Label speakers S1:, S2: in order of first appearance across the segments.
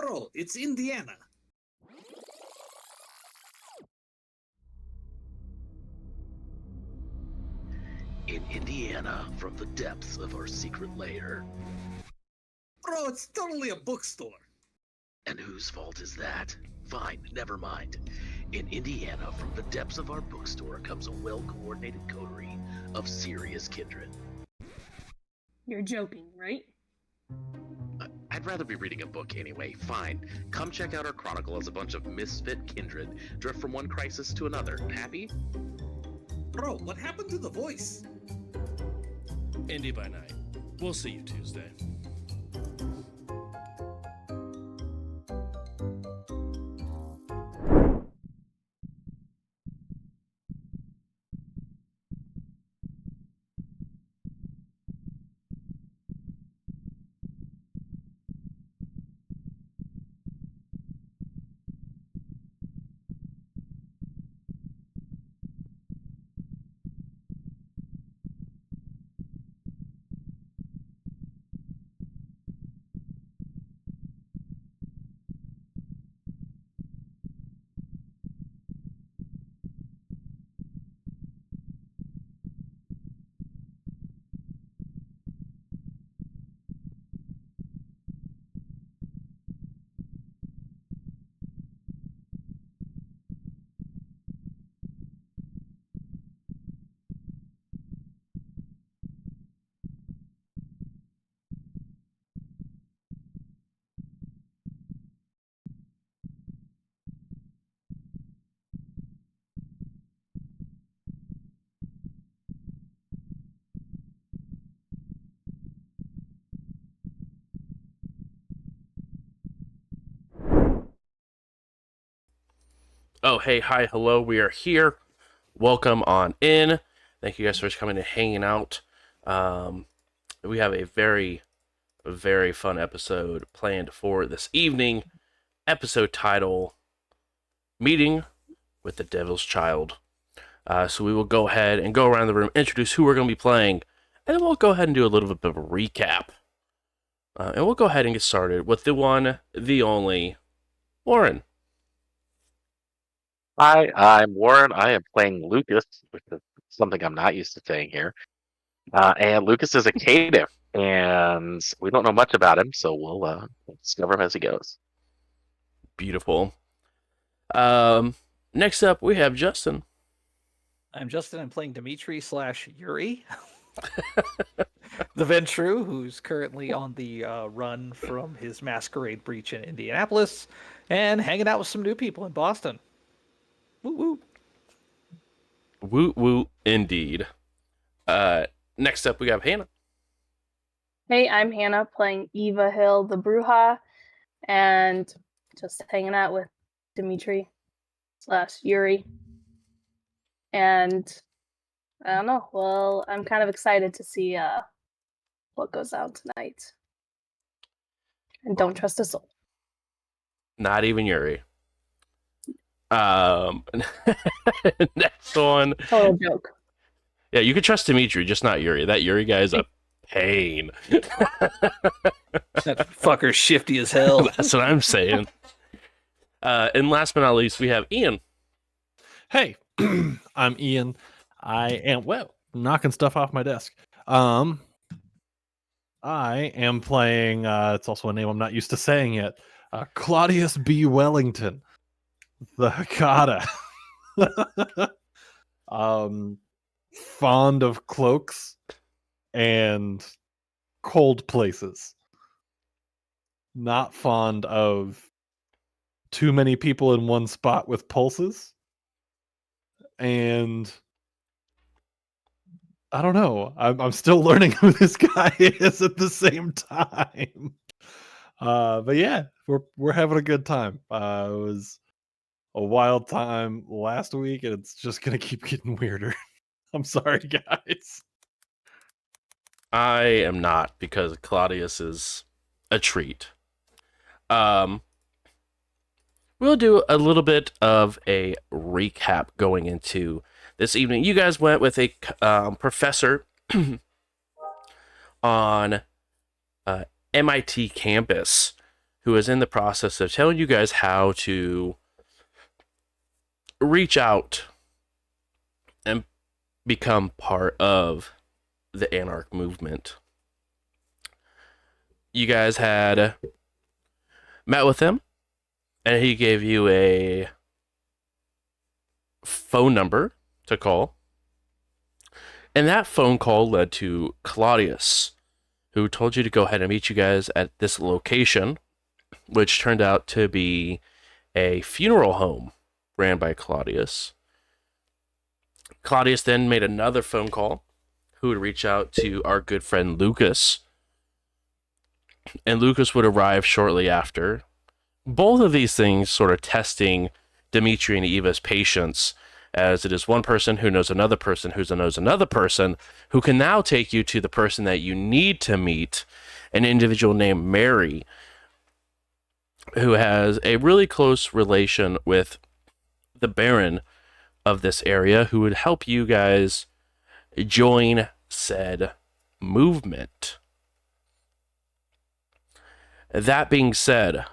S1: Bro, it's Indiana.
S2: In Indiana, from the depths of our secret lair.
S1: Bro, it's totally a bookstore.
S2: And whose fault is that? Fine, never mind. In Indiana, from the depths of our bookstore comes a well-coordinated coterie of serious kindred.
S3: You're joking, right?
S2: I'd rather be reading a book anyway. Fine. Come check out our chronicle as a bunch of misfit kindred drift from one crisis to another. Happy?
S1: Bro, what happened to the voice?
S4: Indy by night. We'll see you Tuesday. Oh, hey, hi, hello, we are here. Welcome on in. Thank you guys for coming and hanging out. We have a very, very fun episode planned for this evening. Episode title, Meeting with the Devil's Child. So we will go ahead and go around the room, introduce who we're going to be playing, and then we'll go ahead and do a little bit of a recap. And we'll go ahead and get started with the one, the only, Warren.
S2: Hi, I'm Warren. I am playing Lucas, which is something I'm not used to saying here. And Lucas is a caitiff, and we don't know much about him, so we'll discover him as he goes.
S4: Beautiful. Next up, we have Justin.
S5: I'm Justin. I'm playing Dimitri / Yuri, the Ventru, who's currently on the run from his Masquerade breach in Indianapolis and hanging out with some new people in Boston. Woo woo.
S4: Woot woot, indeed. Next up, we have Hannah.
S3: Hey, I'm Hannah playing Eva Hill, the Bruja, and just hanging out with Dimitri / Yuri. And I don't know. Well, I'm kind of excited to see what goes down tonight. And don't trust a soul.
S4: Not even Yuri. Next one.
S3: Total joke.
S4: Yeah, you could trust Dimitri, just not Yuri. That Yuri guy is a pain.
S5: That fucker's shifty as hell.
S4: That's what I'm saying. And last but not least, we have Ian.
S6: Hey, I'm Ian. I am knocking stuff off my desk. I am playing. It's also a name I'm not used to saying yet. Claudius B. Wellington, the Hakata. Fond of cloaks and cold places. Not fond of too many people in one spot with pulses. And I don't know. I'm still learning who this guy is at the same time. But yeah, we're having a good time. It was a wild time last week, and it's just gonna keep getting weirder. I'm sorry, guys.
S4: I am not, because Claudius is a treat. We'll do a little bit of a recap going into this evening. You guys went with a professor on MIT campus who is in the process of telling you guys how to reach out and become part of the Anarch movement. You guys had met with him, and he gave you a phone number to call. And that phone call led to Claudius, who told you to go ahead and meet you guys at this location, which turned out to be a funeral home ran by Claudius. Claudius then made another phone call, who would reach out to our good friend Lucas, and Lucas would arrive shortly after. Both of these things sort of testing Dimitri and Eva's patience, as it is one person who knows another person who knows another person who can now take you to the person that you need to meet, an individual named Mary, who has a really close relation with the Baron of this area, who would help you guys join said movement. That being said,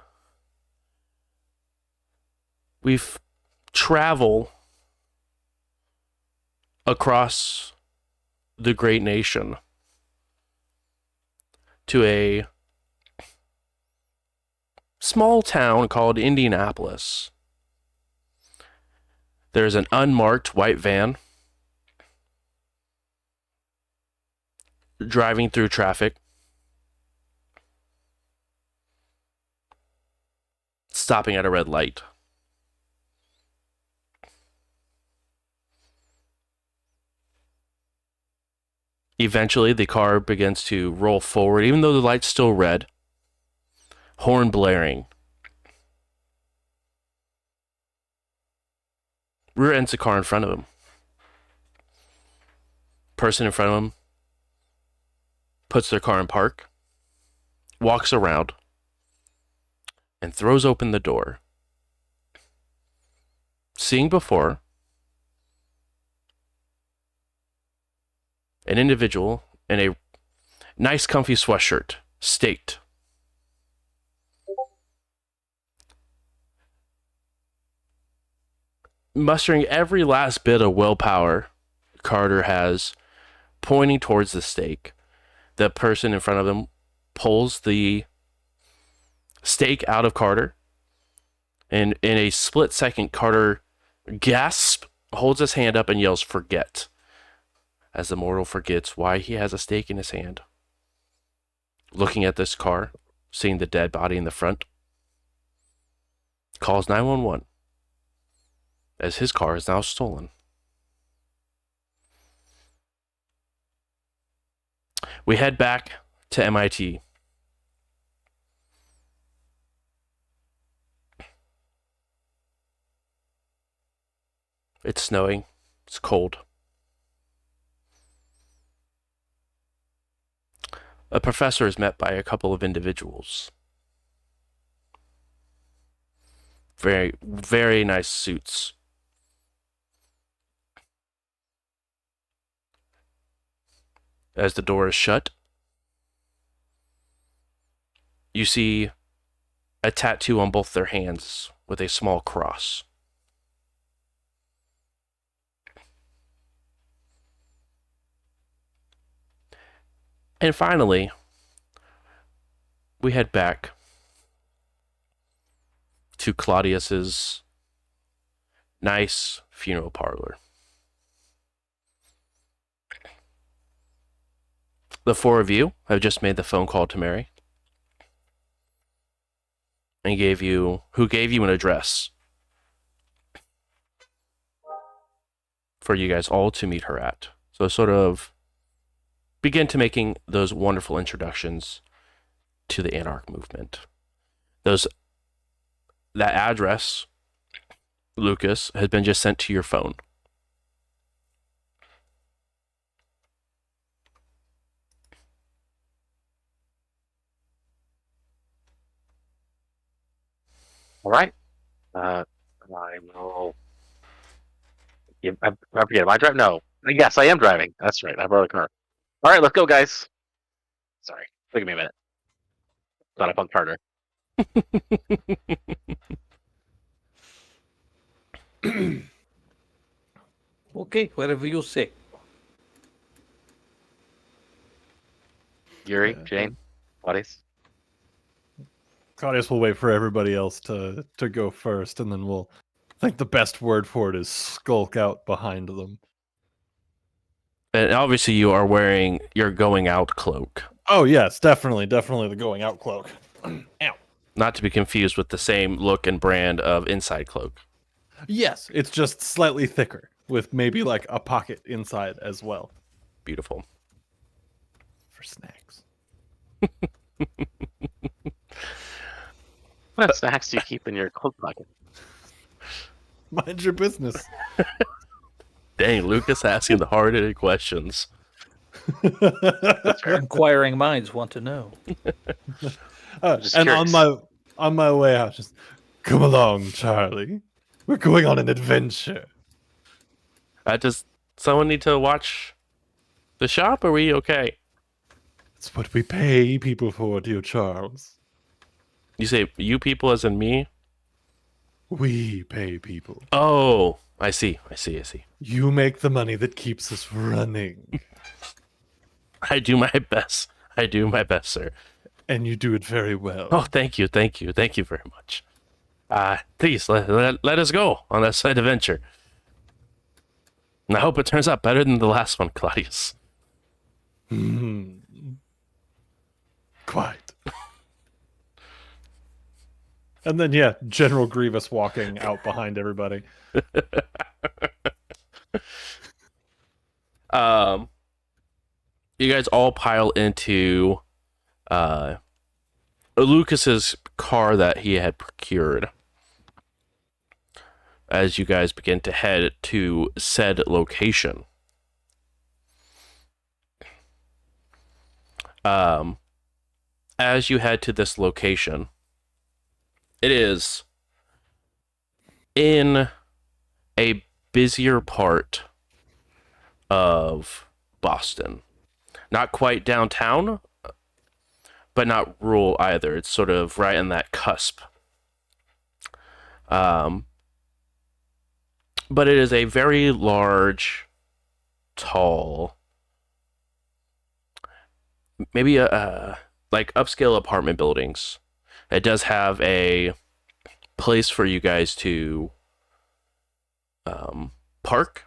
S4: we've traveled across the great nation to a small town called Indianapolis. There's an unmarked white van driving through traffic, stopping at a red light. Eventually, the car begins to roll forward, even though the light's still red, horn blaring. Rear ends the car in front of him. Person in front of him puts their car in park, walks around, and throws open the door. Seeing before, an individual in a nice comfy sweatshirt, staked. Mustering every last bit of willpower Carter has, pointing towards the stake. The person in front of him pulls the stake out of Carter, and in a split second, Carter gasps, holds his hand up, and yells, "Forget," as the mortal forgets why he has a stake in his hand. Looking at this car, seeing the dead body in the front, calls 911, as his car is now stolen. We head back to MIT. It's snowing. It's cold. A professor is met by a couple of individuals. Very, very nice suits. As the door is shut, you see a tattoo on both their hands with a small cross. And finally, we head back to Claudius's nice funeral parlor. The four of you have just made the phone call to Mary, and who gave you an address for you guys all to meet her at. So sort of begin to making those wonderful introductions to the Anarch movement. That address, Lucas, has been just sent to your phone.
S2: All right. I will. I forget. Am I driving? No. Yes, I am driving. That's right. I brought a car. All right, let's go, guys. Sorry. Took me a minute. Thought I bumped harder.
S5: Okay, whatever you say.
S2: Yuri,
S6: Yeah.
S2: Jane, Claudius.
S6: Claudius will wait for everybody else to go first, and then we'll. I think the best word for it is skulk out behind them.
S4: And obviously, you are wearing your going out cloak,
S6: Oh yes, definitely the going out cloak. Ow.
S4: not to be confused with the same look and brand of inside cloak.
S6: Yes, it's just slightly thicker with maybe like a pocket inside as well
S4: Beautiful.
S6: for snacks.
S2: What snacks do you keep in your coat pocket?
S6: Mind your business.
S4: Dang, Lucas asking the hard-hitting questions.
S5: Inquiring minds want to know.
S2: Just
S6: And
S2: curious.
S6: on my way out, just come along, Charlie. We're going on an adventure.
S4: Does someone need to watch the shop? Are we okay?
S6: It's what we pay people for, dear Charles.
S4: You say you people as in me?
S6: We pay people.
S4: Oh, I see.
S6: You make the money that keeps us running.
S4: I do my best. Sir.
S6: And you do it very well.
S4: Oh, thank you very much. Please let us go on that side adventure. And I hope it turns out better than the last one, Claudius.
S6: Quite. And then, yeah, General Grievous walking out behind everybody.
S4: You guys all pile into Lucas's car that he had procured as you guys begin to head to said location. As you head to this location, it is in a busier part of Boston. Not quite downtown, but not rural either. It's sort of right in that cusp. But it is a very large, tall, maybe like upscale apartment buildings. It does have a place for you guys to park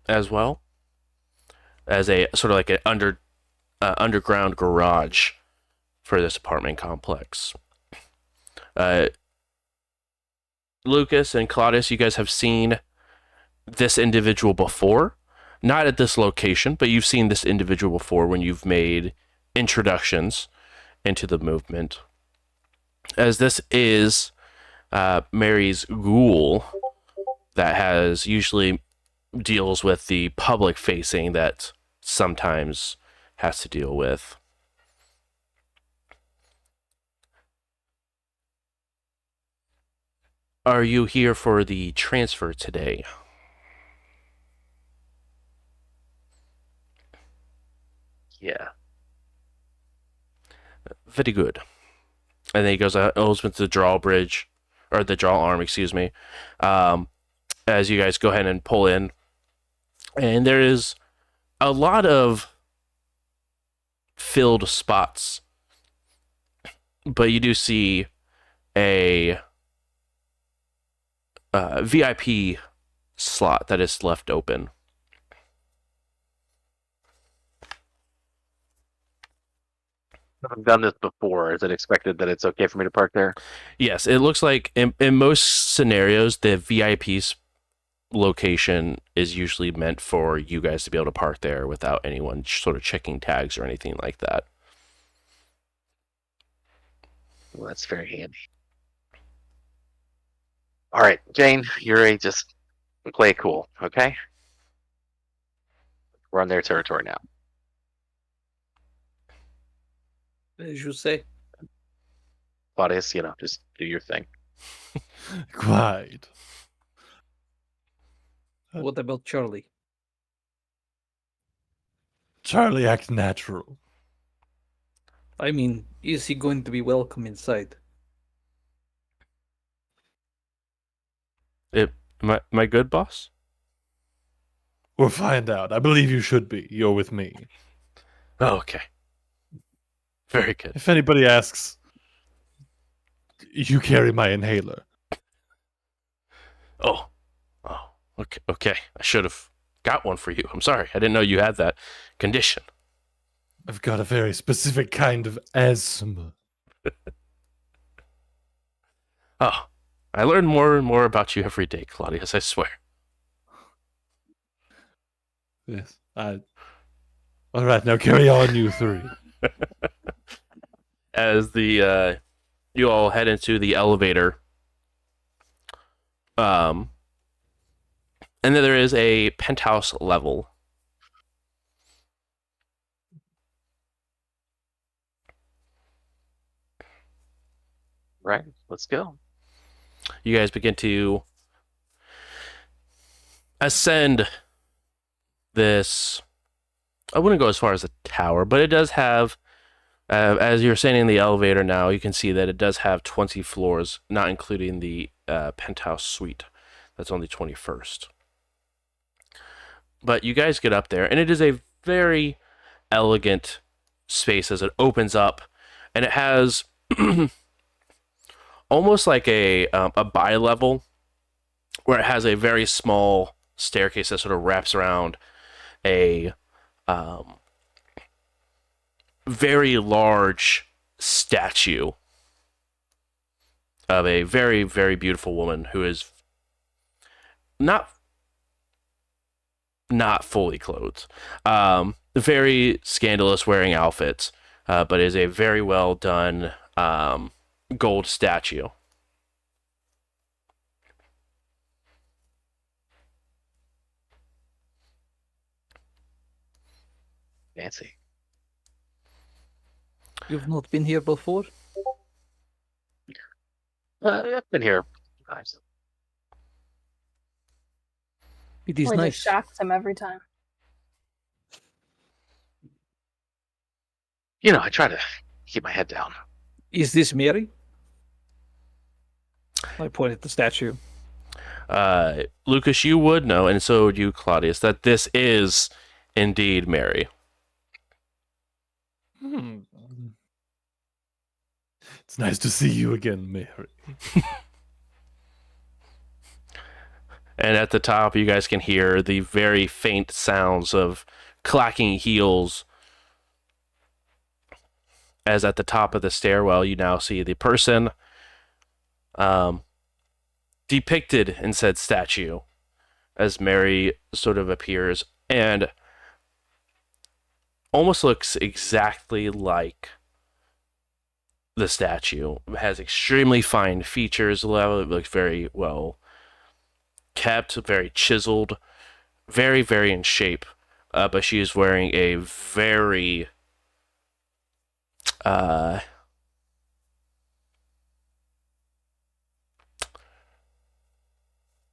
S4: as well, as a sort of like an underground garage for this apartment complex. Lucas and Claudius, you guys have seen this individual before. Not at this location, but you've seen this individual before when you've made introductions into the movement. As this is Mary's ghoul that has usually deals with the public facing that sometimes has to deal with. Are you here for the transfer today?
S2: Yeah.
S4: Very good. And then he goes with the drawbridge, or the draw arm, excuse me. As you guys go ahead and pull in. And there is a lot of filled spots. But you do see a VIP slot that is left open.
S2: I've done this before. Is it expected that it's okay for me to park there?
S4: Yes, it looks like in most scenarios, the VIP's location is usually meant for you guys to be able to park there without anyone sort of checking tags or anything like that.
S2: Well, that's very handy. All right, Jane, Yuri, just play it cool, okay? We're on their territory now.
S5: As you say.
S2: Claudius, just do your thing.
S6: Quite.
S5: What about Charlie?
S6: Charlie, act natural.
S5: I mean, Is he going to be welcome inside?
S4: Am I good, boss?
S6: We'll find out. I believe you should be. You're with me.
S4: Oh, okay. Very good.
S6: If anybody asks, you carry my inhaler.
S4: Oh, okay. Okay, I should have got one for you. I'm sorry. I didn't know you had that condition.
S6: I've got a very specific kind of asthma.
S4: Oh, I learn more and more about you every day, Claudius. I swear.
S6: Yes. All right, now carry on, you three.
S4: As the you all head into the elevator, and then there is a penthouse level.
S2: Right. Let's go.
S4: You guys begin to ascend this. I wouldn't go as far as a tower, but it does have. As you're standing in the elevator now, you can see that it does have 20 floors, not including the penthouse suite. That's on the 21st. But you guys get up there, and it is a very elegant space as it opens up, and it has almost like a bi-level, where it has a very small staircase that sort of wraps around a very large statue of a very, very beautiful woman who is not fully clothed. Very scandalous wearing outfits, but is a very well done gold statue.
S2: Fancy.
S5: You've not been here before?
S2: I've been here. Nice.
S5: It is
S3: Or
S5: nice.
S3: just shocks him every time.
S2: You know, I try to keep my head down.
S5: Is this Mary? I point at the statue.
S4: Lucas, you would know, and so would you, Claudius, that this is indeed Mary.
S6: It's nice to see you again, Mary.
S4: And at the top, you guys can hear the very faint sounds of clacking heels. As at the top of the stairwell, you now see the person depicted in said statue as Mary sort of appears and almost looks exactly like the statue. It has extremely fine features. It looks very well kept, very chiseled, very, very in shape. But she is wearing a very I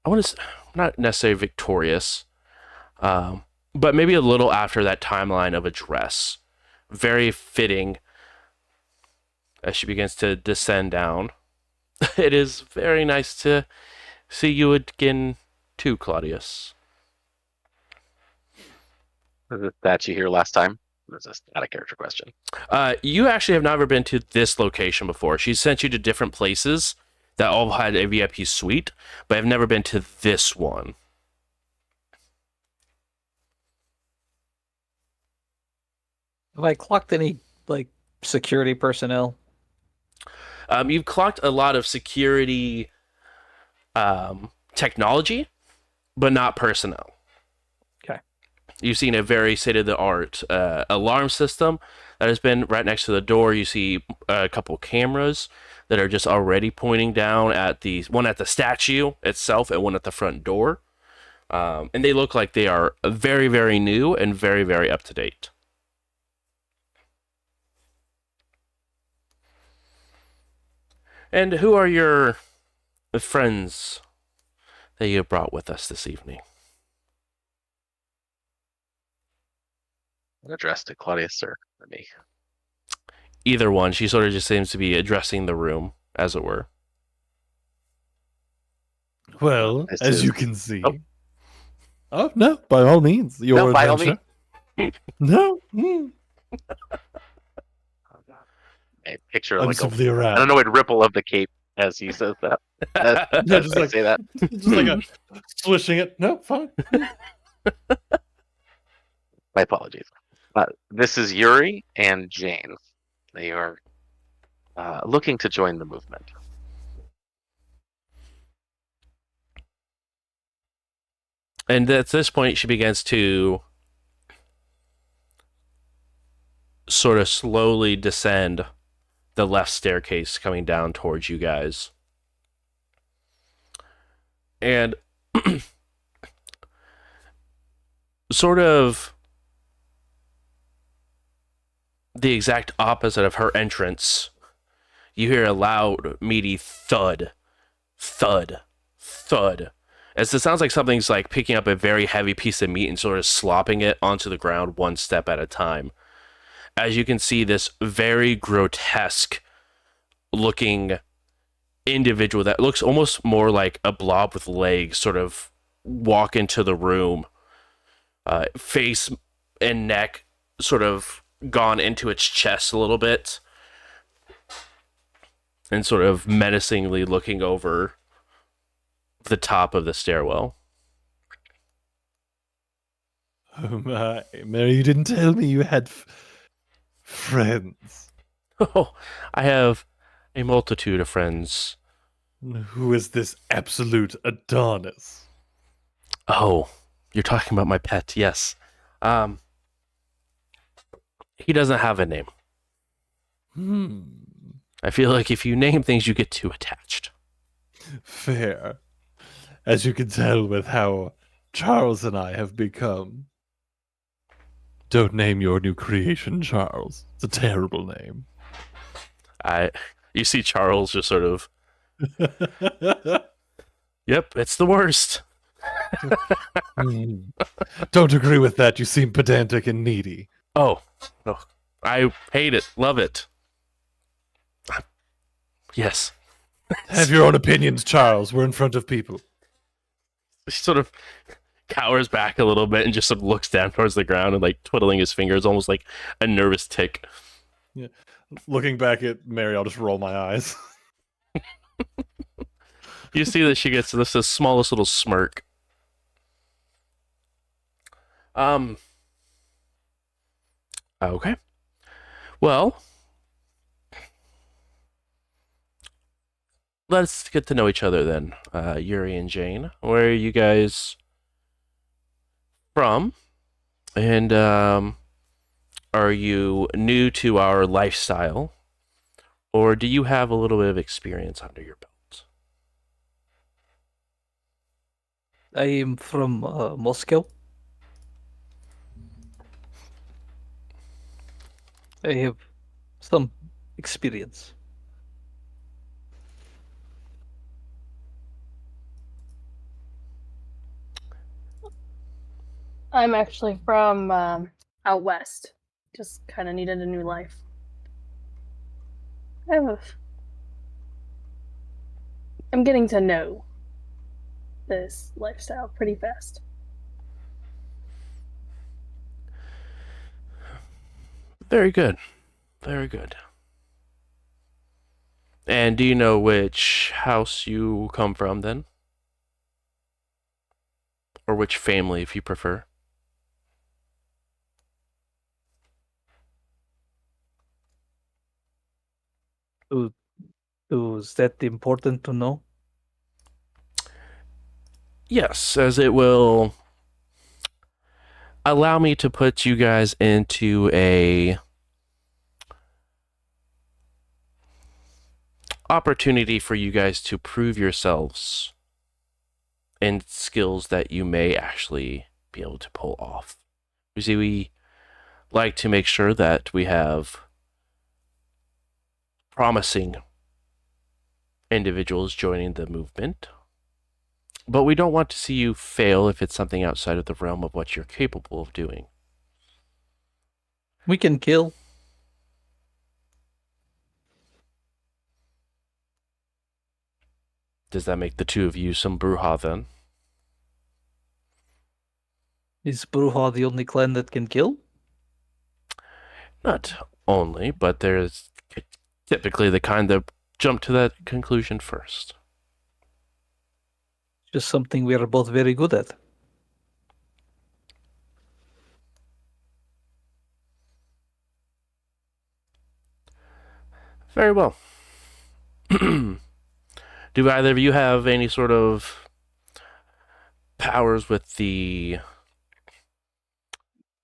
S4: want to not necessarily victorious, but maybe a little after that timeline of a dress. Very fitting as she begins to descend down. It is very nice to see you again too, Claudius.
S2: Was this statue here last time? This is not a character question.
S4: You actually have never been to this location before. She sent you to different places that all had a VIP suite, but I've never been to this one.
S5: Have I clocked any security personnel?
S4: You've clocked a lot of security technology, but not personnel.
S5: Okay.
S4: You've seen a very state-of-the-art alarm system that has been right next to the door. You see a couple cameras that are just already pointing down at one at the statue itself and one at the front door. And they look like they are very, very new and very, very up to date. And who are your friends that you brought with us this evening?
S2: What address to Claudius, sir? For me.
S4: either one. She sort of just seems to be addressing the room, as it were.
S6: Well,
S2: This
S6: as
S2: is-
S6: you can see.
S2: Oh.
S6: Oh, no, by all means. Your
S2: No, by all
S6: adventure. No.
S2: I picture
S6: I'm
S2: like
S6: simply
S2: an
S6: around.
S2: annoyed ripple of the cape as he says that.
S6: Yeah, just
S2: I
S6: like
S2: say that.
S6: just like a swishing it. No, fine.
S2: My apologies. This is Yuri and Jane. They are looking to join the movement.
S4: And at this point, she begins to sort of slowly descend the left staircase coming down towards you guys. And sort of the exact opposite of her entrance, you hear a loud, meaty thud, thud, thud. As it sounds like something's like picking up a very heavy piece of meat and sort of slopping it onto the ground one step at a time. As you can see, this very grotesque looking individual that looks almost more like a blob with legs sort of walk into the room, face and neck sort of gone into its chest a little bit, and sort of menacingly looking over the top of the stairwell.
S6: Oh my, Mary, you didn't tell me you had friends.
S4: Oh, I have a multitude of friends.
S6: Who is this absolute Adonis?
S4: Oh, you're talking about my pet, yes. He doesn't have a name. I feel like if you name things, you get too attached.
S6: Fair. As you can tell with how Charles and I have become. Don't name your new creation Charles. It's a terrible name.
S4: You see Charles just sort of, yep, it's the worst.
S6: Don't agree with that. You seem pedantic and needy.
S4: Oh, I hate it, love it. Yes.
S6: Have your own opinions, Charles. We're in front of people.
S4: He sort of cowers back a little bit and just sort of looks down towards the ground and like twiddling his fingers, almost like a nervous tick.
S6: Yeah. Looking back at Mary, I'll just roll my eyes.
S4: You see that she gets this the smallest little smirk. Okay. Well, let's get to know each other then. Yuri and Jane, where are you guys from? And are you new to our lifestyle? Or do you have a little bit of experience under your belt?
S5: I am from Moscow. I have some experience.
S3: I'm actually from out west. Just kind of needed a new life. I'm getting to know this lifestyle pretty fast.
S4: Very good. Very good. And do you know which house you come from then? Or which family, if you prefer?
S5: Is that important to know?
S4: Yes, as it will allow me to put you guys into a opportunity for you guys to prove yourselves in skills that you may actually be able to pull off. You see, we like to make sure that we have promising individuals joining the movement, but we don't want to see you fail if it's something outside of the realm of what you're capable of doing.
S5: We can kill.
S4: Does that make the two of you some Bruja then?
S5: Is Bruja the only clan that can kill?
S4: Not only, but there's typically the kind that jump to that conclusion first.
S5: Just something we are both very good at.
S4: Very well. Do either of you have any sort of powers with the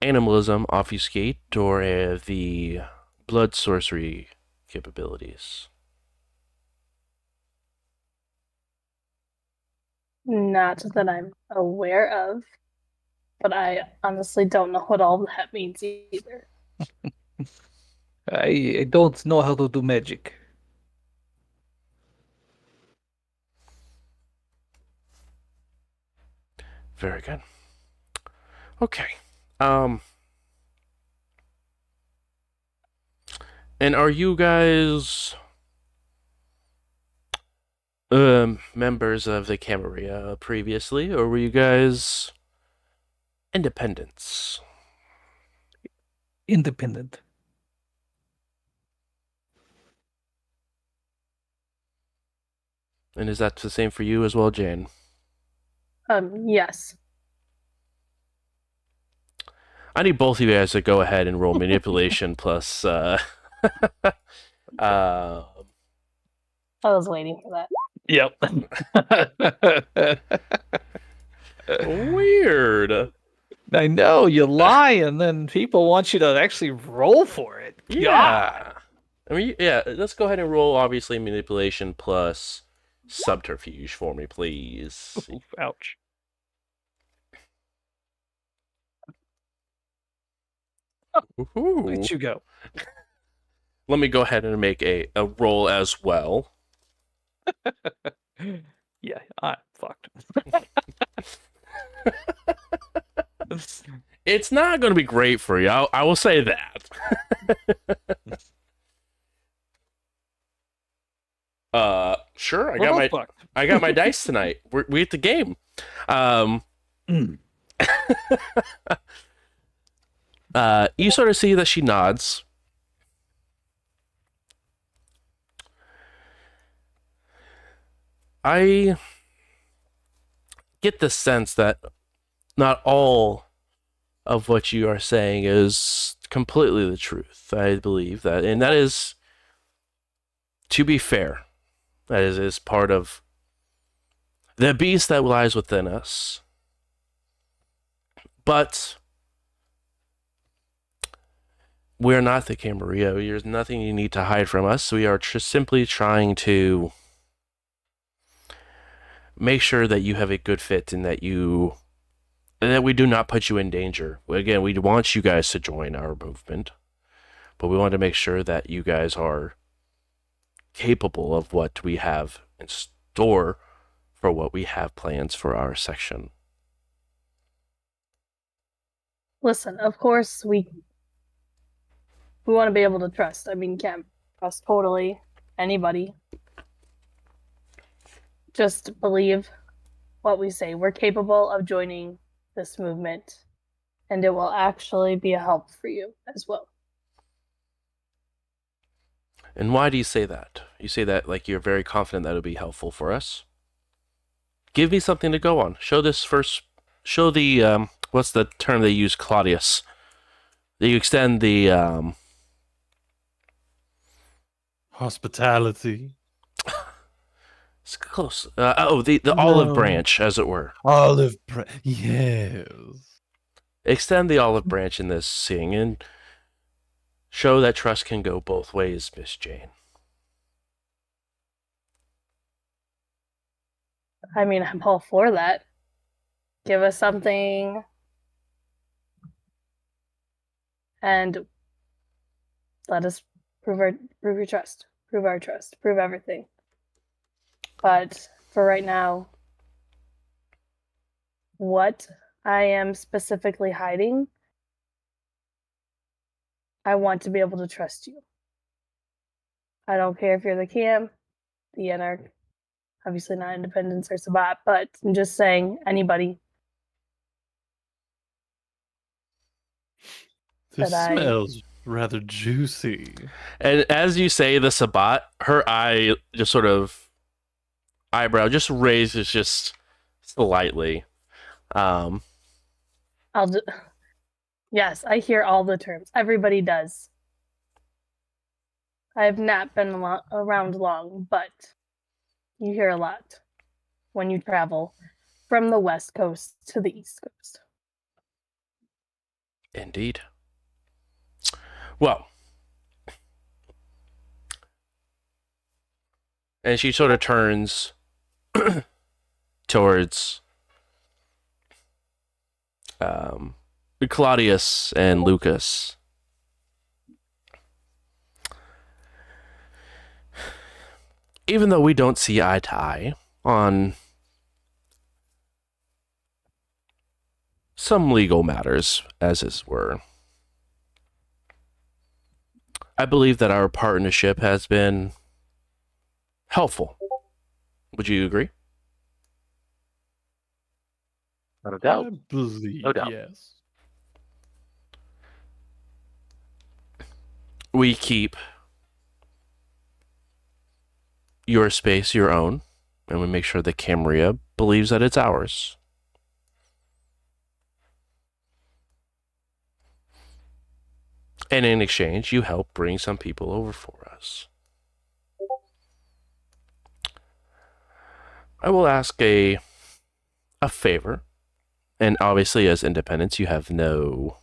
S4: animalism obfuscate or the blood sorcery capabilities?
S3: Not that I'm aware of, but I honestly don't know what all that means either.
S5: I don't know how to do magic.
S4: Very good. Okay. And are you guys members of the Camarilla previously, or were you guys independents?
S5: Independent.
S4: And is that the same for you as well, Jane?
S3: Yes.
S4: I need both of you guys to go ahead and roll manipulation plus
S3: I was waiting for that.
S5: Yep.
S4: weird.
S5: I know, you lie and then people want you to actually roll for it. God.
S4: Yeah. I mean, yeah, let's go ahead and roll obviously manipulation plus subterfuge for me, please.
S5: Oof, ouch.
S4: Woohoo.
S5: Look at you go.
S4: Let me go ahead and make a roll as well.
S5: Yeah, I'm fucked.
S4: It's not going to be great for you. I will say that. Sure.
S5: We're both fucked.
S4: I got my dice tonight. We at the game. You sort of see that she nods. I get the sense that not all of what you are saying is completely the truth. I believe that, and that is, to be fair, that is part of the beast that lies within us. But we're not the Camarillo. There's nothing you need to hide from us. We are simply trying to make sure that you have a good fit and that we do not put you in danger. Again, we want you guys to join our movement, but we want to make sure that you guys are capable of what we have in store for what we have plans for our section.
S3: Listen, of course we want to be able to trust. I mean, can't trust totally anybody. Just believe what we say. We're capable of joining this movement, and it will actually be a help for you as well.
S4: And why do you say that? You say that like you're very confident that it'll be helpful for us. Give me something to go on. Show the what's the term they use, Claudius? That you extend the
S6: Hospitality.
S4: it's close. The olive branch, as it were.
S6: Olive branch. Yes.
S4: Extend the olive branch in this thing and show that trust can go both ways, Miss Jane.
S3: I mean, I'm all for that. Give us something and let us prove your trust. Prove our trust. Prove everything. But for right now, what I am specifically hiding, I want to be able to trust you. I don't care if you're the Cam, the Anarch. Obviously not Independence or Sabat, but I'm just saying anybody
S6: This
S3: that I-
S6: smells rather juicy.
S4: And as you say the Sabat, her eye just sort of eyebrow just raises just slightly.
S3: I'll yes, I hear all the terms. Everybody does. I have not been around long, but you hear a lot when you travel from the West Coast to the East Coast.
S4: Indeed. Well, and she sort of turns towards Claudius and Lucas. Even though we don't see eye to eye on some legal matters, as it were, I believe that our partnership has been helpful. Would you agree?
S2: Not a
S6: I
S2: doubt.
S6: believe,
S2: No doubt.
S6: yes.
S4: We keep your space your own, and we make sure that Cambria believes that it's ours. And in exchange, you help bring some people over for us. I will ask a favor, and obviously as independents, you have no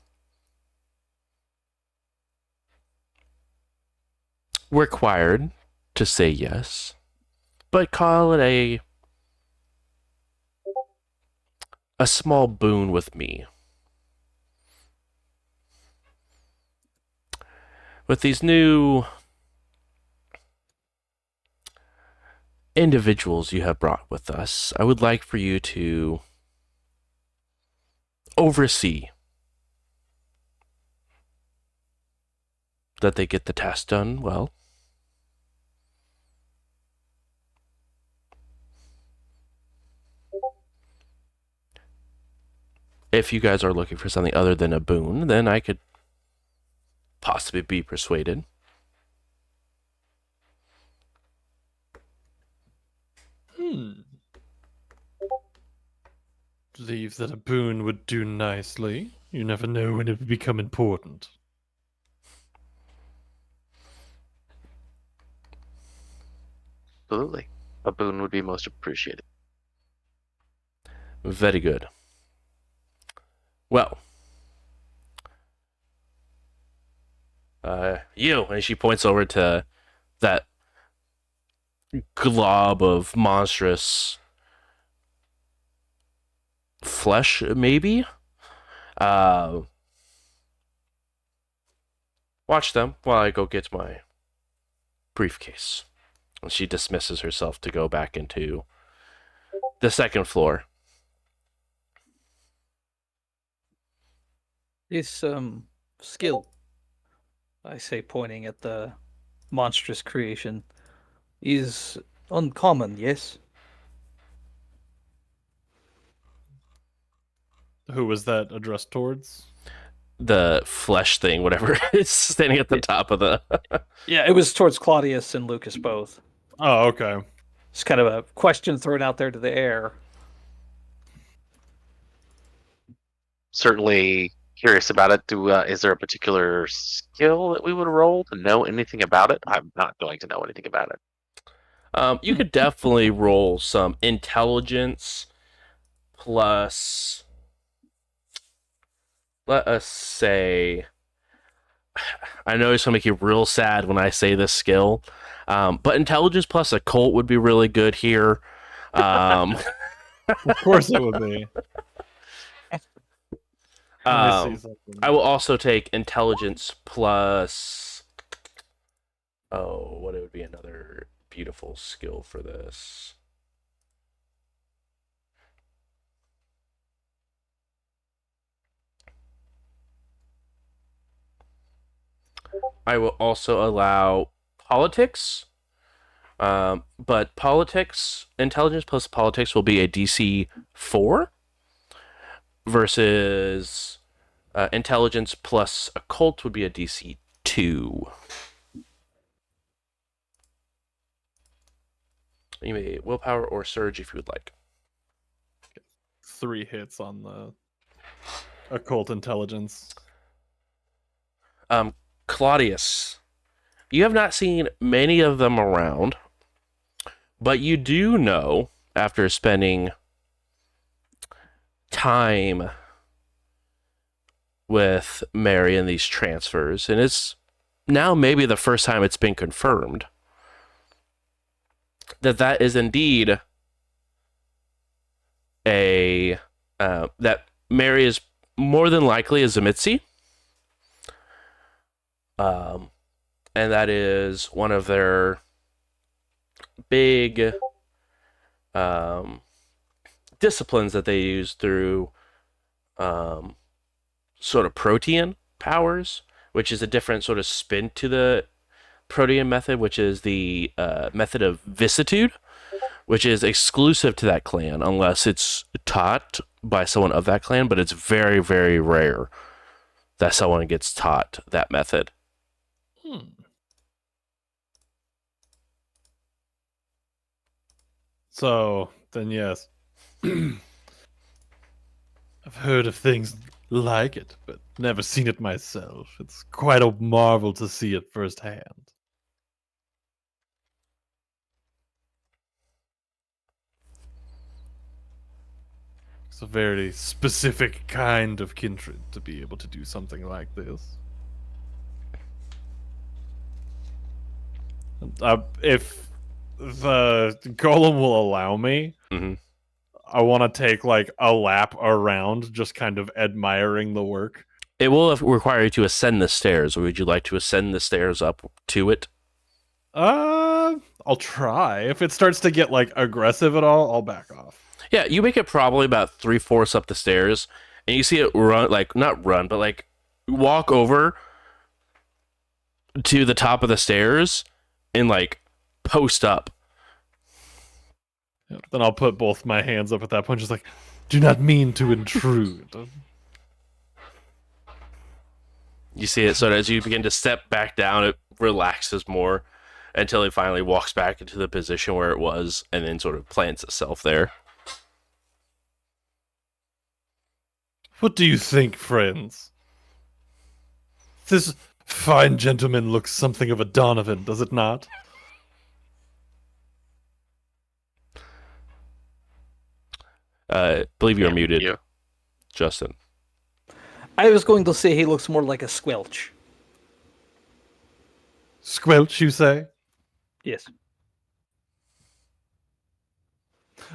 S4: required to say yes, but call it a small boon with me. With these new individuals you have brought with us, I would like for you to oversee that they get the task done well. If you guys are looking for something other than a boon, then I could possibly be persuaded.
S6: Believe that a boon would do nicely. You never know when it would become important.
S2: Absolutely. A boon would be most appreciated.
S4: Very good. Well, you, and she points over to that glob of monstrous flesh, maybe? Watch them while I go get my briefcase. And she dismisses herself to go back into the second floor.
S5: This skill, I say, pointing at the monstrous creation, is uncommon, yes?
S6: Who was that addressed towards?
S4: The flesh thing, whatever, is standing at the top of the.
S5: Yeah, it was towards Claudius and Lucas both.
S6: Oh, okay.
S5: It's kind of a question thrown out there to the air.
S2: Certainly curious about it. Is there a particular skill that we would roll to know anything about it? I'm not going to know anything about it.
S4: You could definitely roll some intelligence plus, let us say, I know it's going to make you real sad when I say this skill, but intelligence plus occult would be really good here.
S6: Of course it would be. Let me see something.
S4: I will also take intelligence plus. Oh, what it would be another beautiful skill for this. I will also allow politics But politics, intelligence plus politics will be a DC 4 versus intelligence plus occult would be a DC 2. You may willpower or surge if you would like.
S6: 3 hits on the occult intelligence.
S4: Claudius, you have not seen many of them around, but you do know, after spending time with Mary in these transfers, and it's now maybe the first time it's been confirmed, that is indeed that Mary is more than likely a Zemitzi. And that is one of their big disciplines that they use through sort of protean powers, which is a different sort of spin to the protean method, which is the method of vicissitude, which is exclusive to that clan unless it's taught by someone of that clan, but it's very, very rare that someone gets taught that method.
S6: So, then yes. I've heard of things like it, but never seen it myself. It's quite a marvel to see it firsthand. It's a very specific kind of kindred to be able to do something like this. If the golem will allow me,
S4: Mhm.
S6: I want to take like a lap around, just kind of admiring the work.
S4: It will require you to ascend the stairs, or would you like to ascend the stairs up to it?
S6: I'll try. If it starts to get like aggressive at all, I'll back off.
S4: Yeah, you make it probably about 3/4 up the stairs, and you see it run, like, not run, but like walk over to the top of the stairs and like post up.
S6: Yeah, then I'll put both my hands up at that point, just like, do not mean to intrude.
S4: You see it, so as you begin to step back down, it relaxes more until it finally walks back into the position where it was and then sort of plants itself there.
S6: What do you think, friends? This fine gentleman looks something of a Donovan, does it not?
S4: Believe you're
S2: Yeah,
S4: muted,
S2: you.
S4: Justin.
S5: I was going to say he looks more like a squelch.
S6: Squelch, you say?
S5: Yes.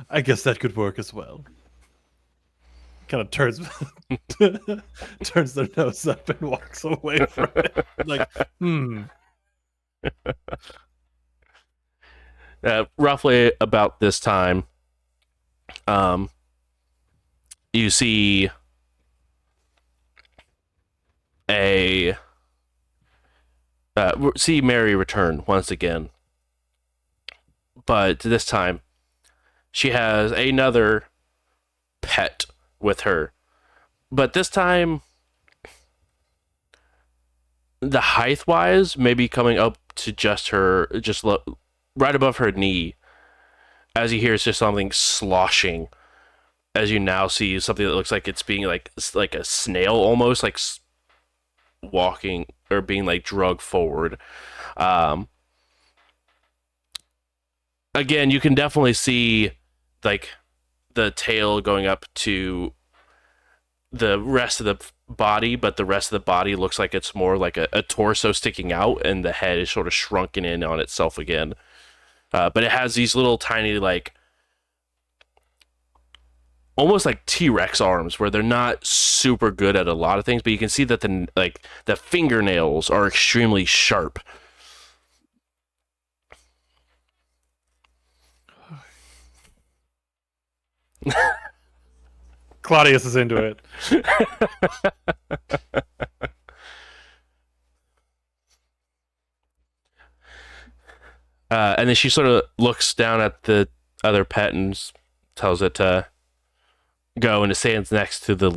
S6: I guess that could work as well. Kind of turns turns their nose up and walks away from it. Like,
S4: Roughly about this time, you see see Mary return once again, but this time she has another pet with her, but this time the height wise maybe coming up to just her, right above her knee, as you hear it's just something sloshing, as you now see something that looks like it's being like a snail, almost like walking or being like drugged forward. Again, you can definitely see like the tail going up to the rest of the body, but the rest of the body looks like it's more like a torso sticking out, and the head is sort of shrunken in on itself again. But it has these little tiny, like, almost like T-Rex arms, where they're not super good at a lot of things, but you can see that the fingernails are extremely sharp.
S6: Claudius is into it.
S4: And then she sort of looks down at the other pet and tells it to go, and it stands next to the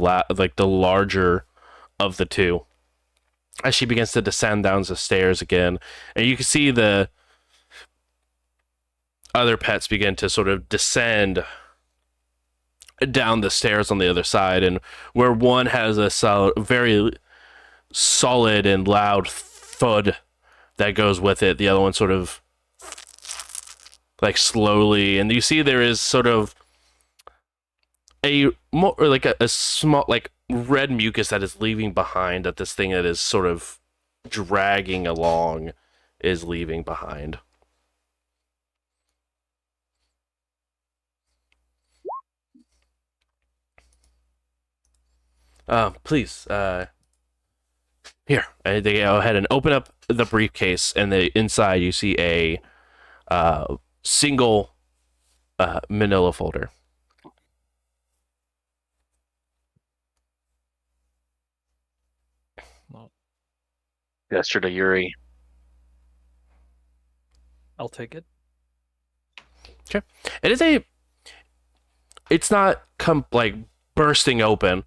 S4: the larger of the two. As she begins to descend down the stairs again, and you can see the other pets begin to sort of descend down the stairs on the other side, and where one has a very solid and loud thud that goes with it, the other one sort of like slowly, and you see there is sort of a more like a small like red mucus that is leaving behind, that this thing that is sort of dragging along is leaving behind. Please, here. And they go ahead and open up the briefcase, and inside you see a single manila folder.
S2: Gesture to Yuri.
S5: I'll take it.
S4: It's not like bursting open,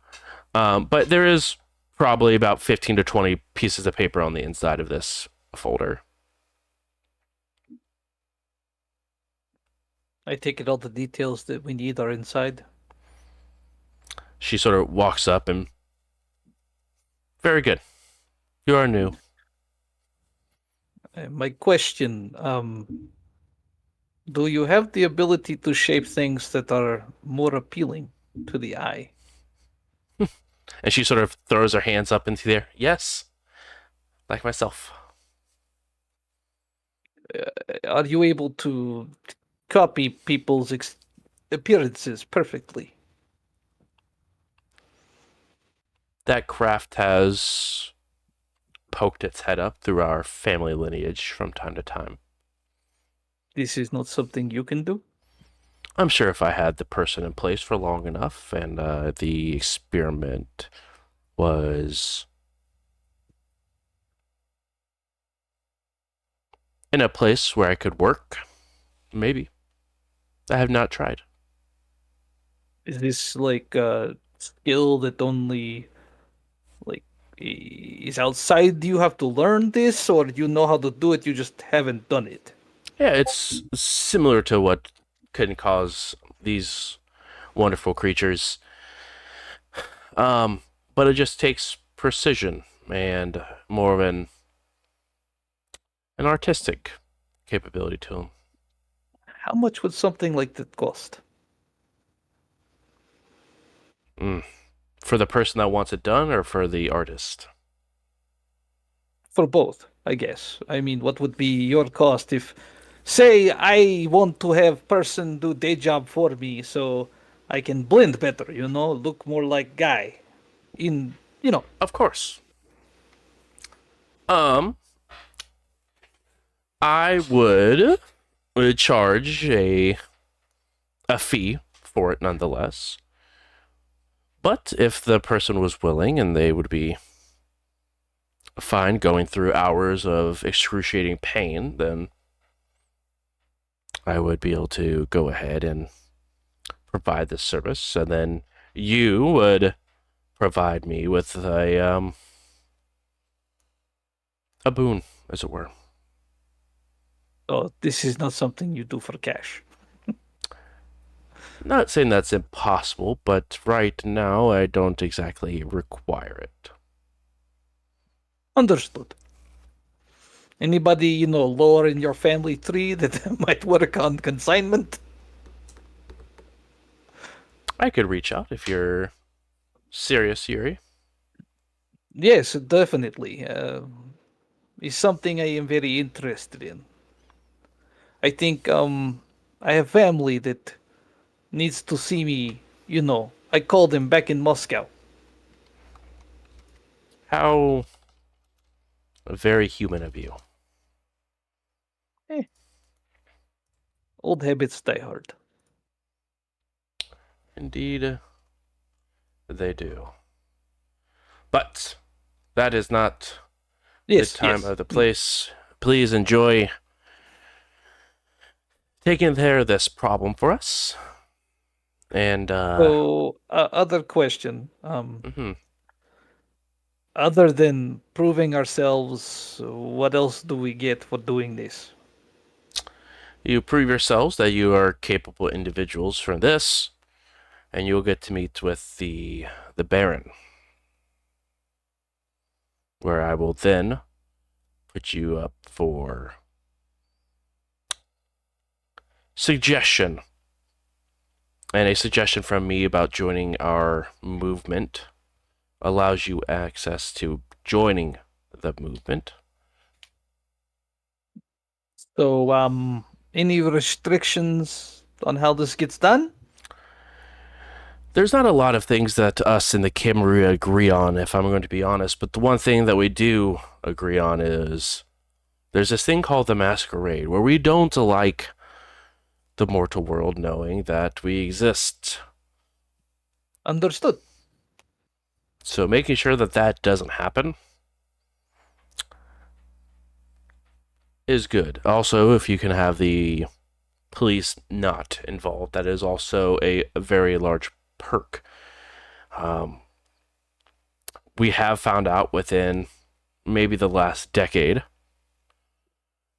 S4: but there is probably about 15 to 20 pieces of paper on the inside of this folder.
S5: I take it all the details that we need are inside.
S4: She sort of walks up and, very good. You are new.
S5: My question, do you have the ability to shape things that are more appealing to the eye?
S4: And she sort of throws her hands up into the air. Yes, like myself.
S5: Are you able to copy people's appearances perfectly?
S4: That craft has poked its head up through our family lineage from time to time.
S5: This is not something you can do?
S4: I'm sure if I had the person in place for long enough and the experiment was in a place where I could work, maybe. I have not tried.
S5: Is this like a skill that only like is outside? Do you have to learn this, or you know how to do it, you just haven't done it?
S4: Yeah, it's similar to what can cause these wonderful creatures. But it just takes precision and more of an artistic capability to them.
S5: How much would something like that cost?
S4: For the person that wants it done, or for the artist?
S5: For both, I guess. I mean, what would be your cost if, say, I want to have person do day job for me so I can blend better, look more like guy
S4: Of course. I would charge a fee for it nonetheless. But if the person was willing and they would be fine going through hours of excruciating pain, then I would be able to go ahead and provide this service, and then you would provide me with a boon, as it were.
S5: Oh, this is not something you do for cash.
S4: Not saying that's impossible, but right now I don't exactly require it.
S5: Understood. Anybody, lower in your family tree that might work on consignment?
S4: I could reach out if you're serious, Yuri.
S5: Yes, definitely. It's something I am very interested in. I think I have family that needs to see me, I called them back in Moscow.
S4: How very human of you.
S5: Old habits die hard.
S4: Indeed, they do. But that is not
S5: Yes,
S4: the time
S5: yes.
S4: or the place. Please enjoy taking care of this problem for us. And
S5: So, other question.
S4: mhm.
S5: Other than proving ourselves, what else do we get for doing this?
S4: You prove yourselves that you are capable individuals for this, and you'll get to meet with the Baron, where I will then put you up for suggestion. And a suggestion from me about joining our movement allows you access to joining the movement.
S5: So, any restrictions on how this gets done?
S4: There's not a lot of things that us in the Kimmery agree on, if I'm going to be honest, but the one thing that we do agree on is there's this thing called the Masquerade, where we don't like the mortal world knowing that we exist.
S5: Understood.
S4: So making sure that that doesn't happen is good. Also, if you can have the police not involved, that is also a very large perk. We have found out within maybe the last decade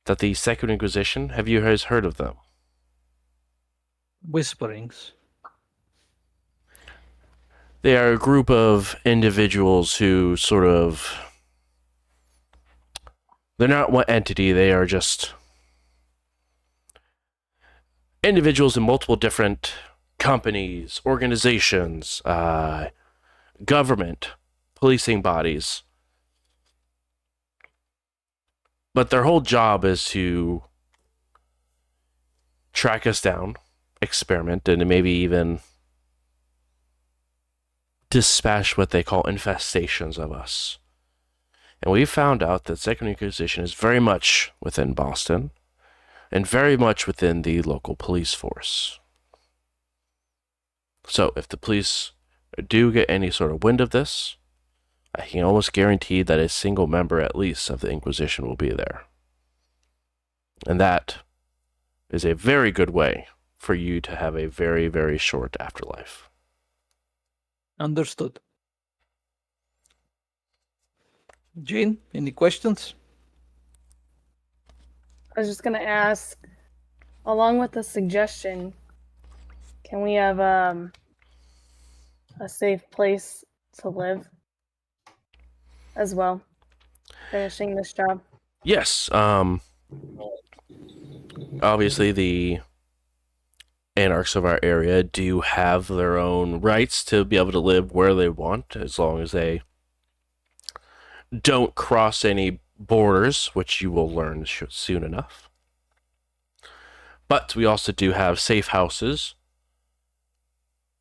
S4: that the Second Inquisition, have you guys heard of them?
S5: Whisperings.
S4: They are a group of individuals who sort of... They're not one entity, they are just individuals in multiple different companies, organizations, government, policing bodies. But their whole job is to track us down, experiment, and maybe even dispatch what they call infestations of us. And we found out that Second Inquisition is very much within Boston and very much within the local police force. So if the police do get any sort of wind of this, I can almost guarantee that a single member at least of the Inquisition will be there. And that is a very good way for you to have a very, very short afterlife.
S5: Understood. Jane, any questions?
S3: I was just gonna ask, along with the suggestion, can we have a safe place to live as well? Finishing this job.
S4: Yes, obviously the anarchs of our area do have their own rights to be able to live where they want, as long as they don't cross any borders, which you will learn soon enough. But we also do have safe houses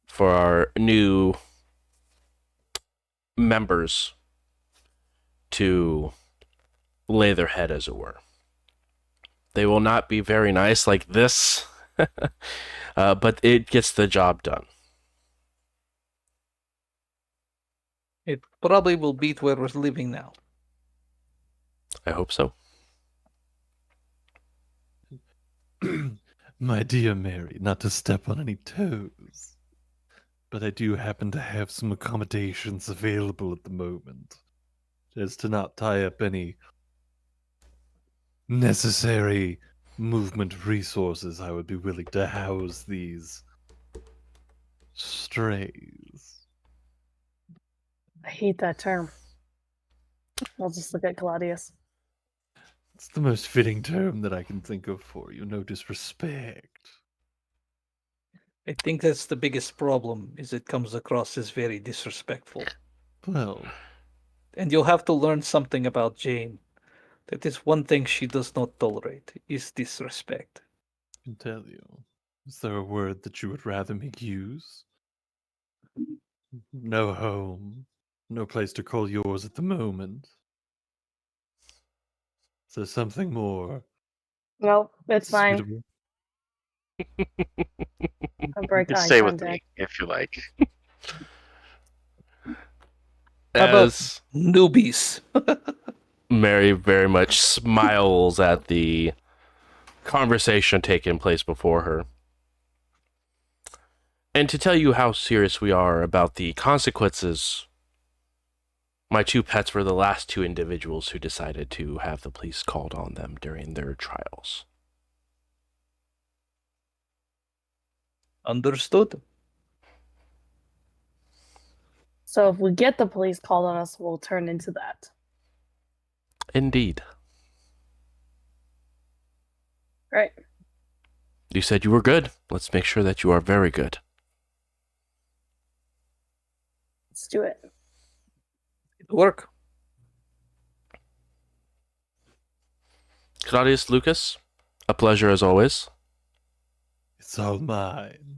S4: for our new members to lay their head, as it were. They will not be very nice like this, but it gets the job done.
S5: It probably will beat where we're living now.
S4: I hope so.
S6: My dear Mary, not to step on any toes, but I do happen to have some accommodations available at the moment. As to not tie up any necessary movement resources, I would be willing to house these strays.
S3: I hate that term. I'll just look at Claudius.
S6: It's the most fitting term that I can think of for you. No disrespect.
S5: I think that's the biggest problem, is it comes across as very disrespectful.
S6: Well,
S5: And you'll have to learn something about Jane. That is one thing she does not tolerate, is disrespect.
S6: I can tell you. Is there a word that you would rather me use? No home. No place to call yours at the moment. Is there something more
S3: Nope, it's fine.
S6: suitable?
S3: I'll break
S2: You can
S3: eye
S2: stay with
S3: contact.
S2: me if you like.
S5: How about
S4: As
S5: newbies?
S4: Mary very much smiles at the conversation taking place before her. And to tell you how serious we are about the consequences, my 2 pets were the last 2 individuals who decided to have the police called on them during their trials.
S5: Understood.
S3: So if we get the police called on us, we'll turn into that.
S4: Indeed.
S3: Right.
S4: You said you were good. Let's make sure that you are very good.
S3: Let's do it.
S5: Work.
S4: Claudius, Lucas, a pleasure as always.
S6: It's all mine.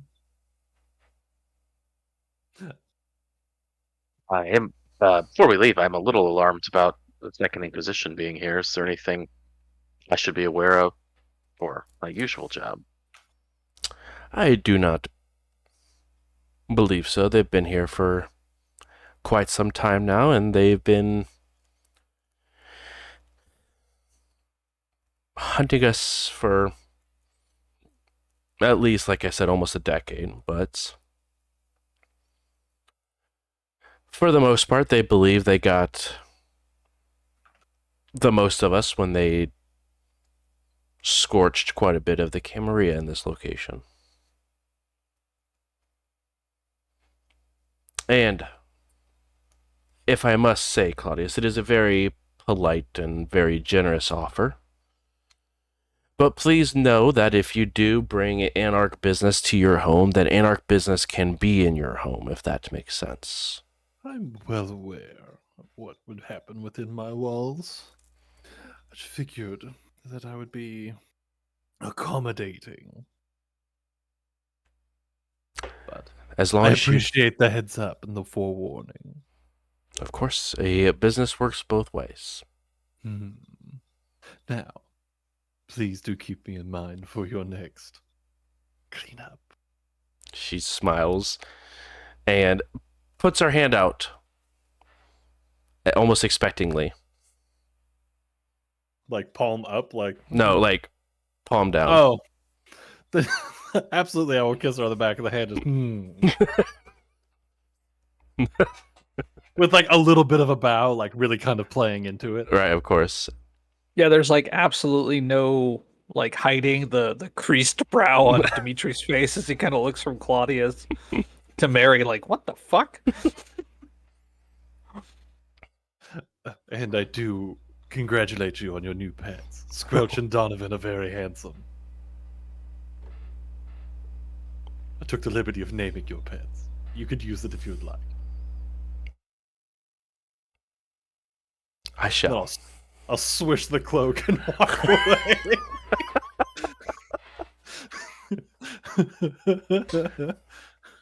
S2: I am. Before we leave, I'm a little alarmed about the Second Inquisition being here. Is there anything I should be aware of for my usual job?
S4: I do not believe so. They've been here for quite some time now, and they've been hunting us for at least, like I said, almost a decade. But for the most part, they believe they got the most of us when they scorched quite a bit of the Camarilla in this location. And if I must say, Claudius, it is a very polite and very generous offer. But please know that if you do bring Anarch business to your home, that Anarch business can be in your home, if that makes sense.
S6: I'm well aware of what would happen within my walls. I just figured that I would be accommodating. But
S4: As long
S6: I
S4: as you...
S6: appreciate the heads up and the forewarning.
S4: Of course, a business works both ways.
S6: Now, please do keep me in mind for your next cleanup.
S4: She smiles and puts her hand out, almost expectingly.
S6: Like palm up, like
S4: No, like palm down.
S6: oh, absolutely! I will kiss her on the back of the head, just with like a little bit of a bow, like really kind of playing into it.
S4: Right, of course.
S5: Yeah, there's like absolutely no like hiding the creased brow on Dimitri's face as he kind of looks from Claudius to Mary, like, what the fuck?
S6: And I do congratulate you on your new pets. Squelch and Donovan are very handsome. I took the liberty of naming your pets. You could use it if you'd like.
S4: I
S6: Then
S4: shall.
S6: I'll swish the cloak and walk away.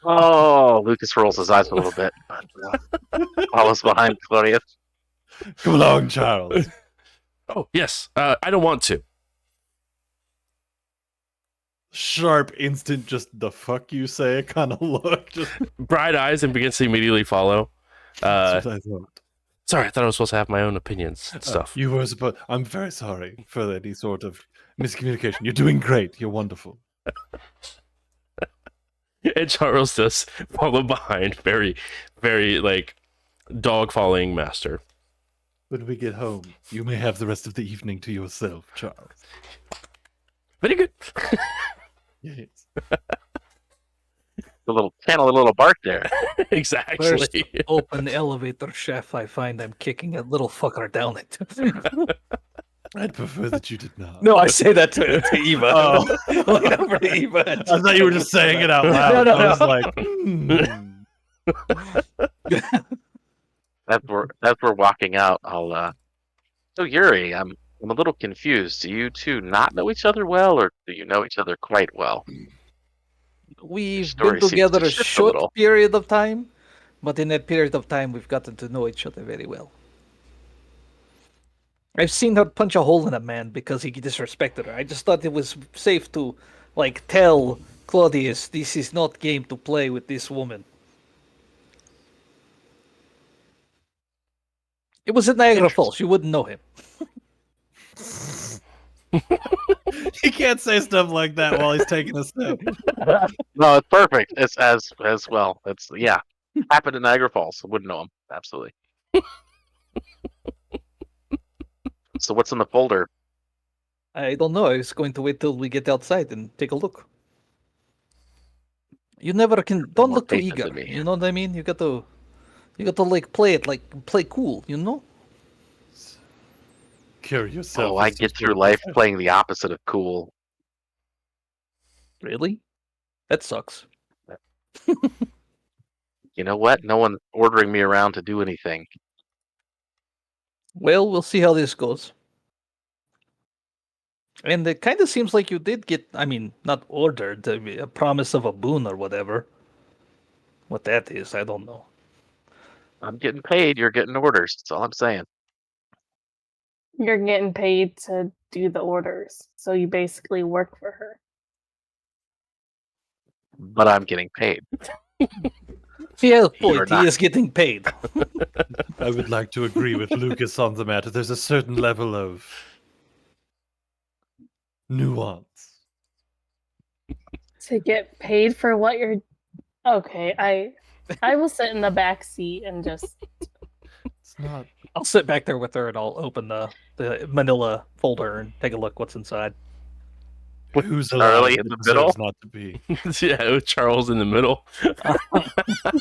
S2: Oh, Lucas rolls his eyes a little bit, but follows behind Claudius.
S6: Come along, Charles.
S4: Oh, yes. I don't want to.
S6: Sharp, instant, just the fuck you say kind of look. Just
S4: Bright eyes and begins to immediately follow.
S6: that's what I thought.
S4: Sorry, I thought I was supposed to have my own opinions and stuff.
S6: You were supposed. I'm very sorry for any sort of miscommunication. You're doing great. You're wonderful.
S4: And Charles does follow behind, very, very, like, dog following master.
S6: When we get home, you may have the rest of the evening to yourself, Charles.
S4: Very good.
S6: Yes.
S2: A little bark there.
S4: Exactly.
S5: First, open the elevator, chef. I find I'm kicking a little fucker down it.
S6: I'd prefer that you did not.
S5: No, I say that to Eva.
S6: Oh.
S5: Lean over to Eva.
S6: I thought you were just saying it out loud.
S5: No,
S6: I was
S5: no.
S6: like,
S2: As we're walking out, I'll. So Yuri, I'm a little confused. Do you two not know each other well, or do you know each other quite well?
S5: We've
S2: Story
S5: been
S2: seems
S5: together
S2: to
S5: a
S2: shift a
S5: short
S2: little.
S5: period of time, but in that period of time, we've gotten to know each other very well. I've seen her punch a hole in a man because he disrespected her. I just thought it was safe to, like, tell Claudius this is not game to play with this woman. It was at Niagara Falls. You wouldn't know him.
S6: He can't say stuff like that while he's taking a sip.
S2: No, it's perfect. It's as well. It's happened in Niagara Falls. Wouldn't know him. Absolutely. So what's in the folder?
S5: I don't know. I was going to wait till we get outside and take a look. You never can. Don't
S2: more
S5: look too
S2: patient
S5: eager.
S2: than me.
S5: You know what I mean? You got to like play cool. You know?
S6: Cure yourself.
S2: Oh, I
S6: is
S2: get
S6: just
S2: through
S6: so
S2: life
S6: professional.
S2: playing the opposite of cool.
S5: Really? That sucks.
S2: You know what? No one's ordering me around to do anything.
S5: Well, we'll see how this goes. And it kind of seems like you did get, I mean, not ordered, a promise of a boon or whatever. What that is, I don't know.
S2: I'm getting paid. You're getting orders. That's all I'm saying.
S3: You're getting paid to do the orders, so you basically work for her.
S2: But I'm getting paid.
S5: Yeah,
S2: You're
S5: point. He
S2: not.
S5: is getting paid.
S6: I would like to agree with Lucas on the matter. There's a certain level of nuance.
S3: To get paid for what you're okay, I will sit in the back seat and just
S6: It's not.
S5: I'll sit back there with her and I'll open the manila folder and take a look what's inside.
S6: Who's
S2: Charlie
S6: alive
S2: in
S6: that
S2: the
S6: deserves
S2: middle?
S6: not to be.
S4: Yeah, with Charles in the middle.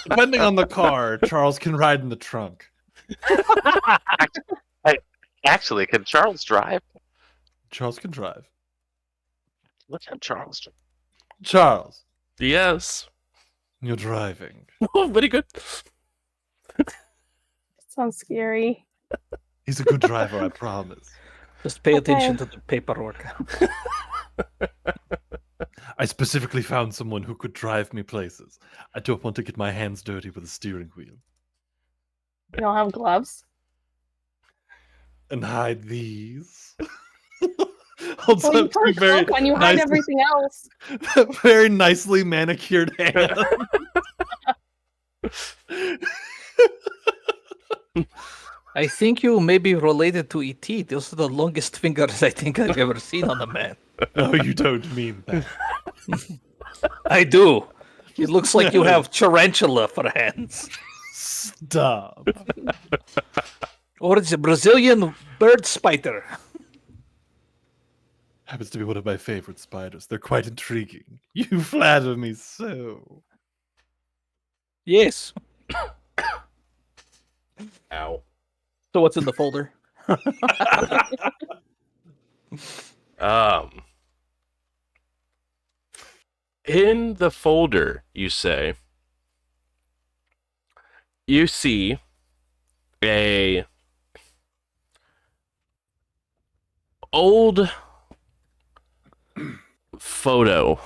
S6: Depending on the car, Charles can ride in the trunk.
S2: Actually, can Charles drive?
S6: Charles can drive.
S2: Let's have Charles drive.
S6: Charles,
S4: Yes.
S6: you're driving.
S4: Oh, very good.
S3: sounds scary.
S6: He's a good driver, I promise.
S5: Just pay
S3: Okay.
S5: attention to the paperwork.
S6: I specifically found someone who could drive me places. I don't want to get my hands dirty with a steering wheel.
S3: You don't have gloves?
S6: And hide these. Holds
S3: Well, you
S6: up two
S3: put a
S6: very
S3: cloak on, you hide
S6: nicely,
S3: everything else.
S6: very nicely manicured hands.
S5: I think you may be related to E.T. Those are the longest fingers I think I've ever seen on a man.
S6: No, you don't mean that.
S5: I do. It looks like you have tarantula for hands.
S6: Stop.
S5: Or it's a Brazilian bird spider.
S6: Happens to be one of my favorite spiders. They're quite intriguing. You flatter me so.
S5: Yes.
S4: Ow.
S5: So what's in the folder?
S4: In the folder, you say, you see a old photo.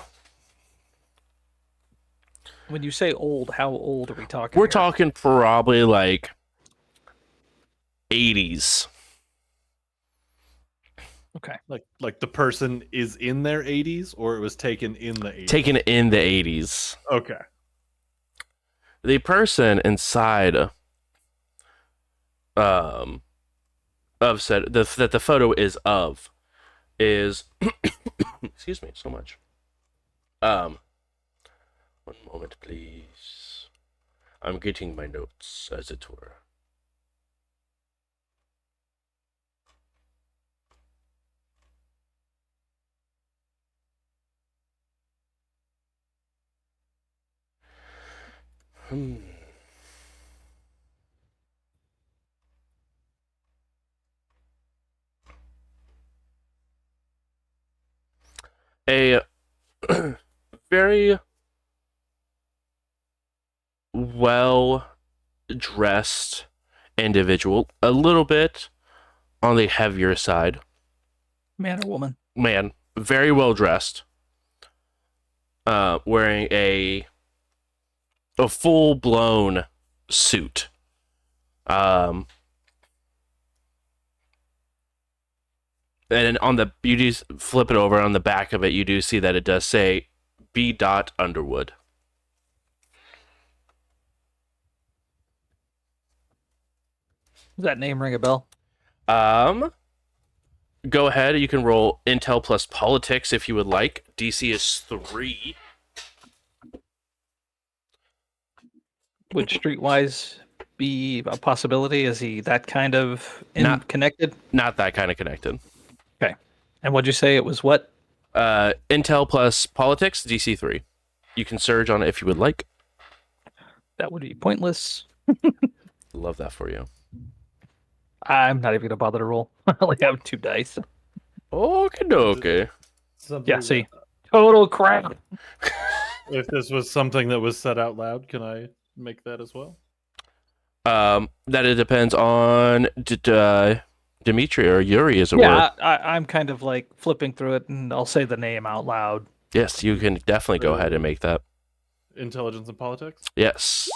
S5: When you say old, how old are we talking?
S4: We're
S5: here?
S4: talking probably like 80s.
S5: Okay.
S6: Like the person is in their 80s, or it was taken in the 80s?
S4: Taken in the 80s.
S6: Okay.
S4: The person inside of said that the photo is of is excuse me so much. One moment, please. I'm getting my notes, as it were. A very well dressed individual, a little bit on the heavier side.
S5: Man or woman?
S4: Man, very well dressed. Wearing a full blown suit. And then on the you do flip it over on the back of it, you do see that it does say B. Underwood.
S5: Does that name ring a bell?
S4: Um, go ahead. You can roll Intel plus Politics if you would like. DC is 3.
S5: Would Streetwise be a possibility? Is he that kind of connected?
S4: Not that kind of connected.
S5: Okay. And what'd you say it was what?
S4: Intel plus Politics, DC 3. You can surge on it if you would like.
S5: That would be pointless.
S4: Love that for you.
S5: I'm not even going to bother to roll. I only have 2 dice.
S4: Okay.
S6: Something
S5: Yeah, see. Total crap.
S6: If this was something that was said out loud, can I make that as well?
S4: That it depends on Dimitri or Yuri, as it were.
S5: Yeah, I'm kind of like flipping through it, and I'll say the name out loud.
S4: Yes, you can definitely go ahead and make that.
S6: Intelligence and politics?
S4: Yes.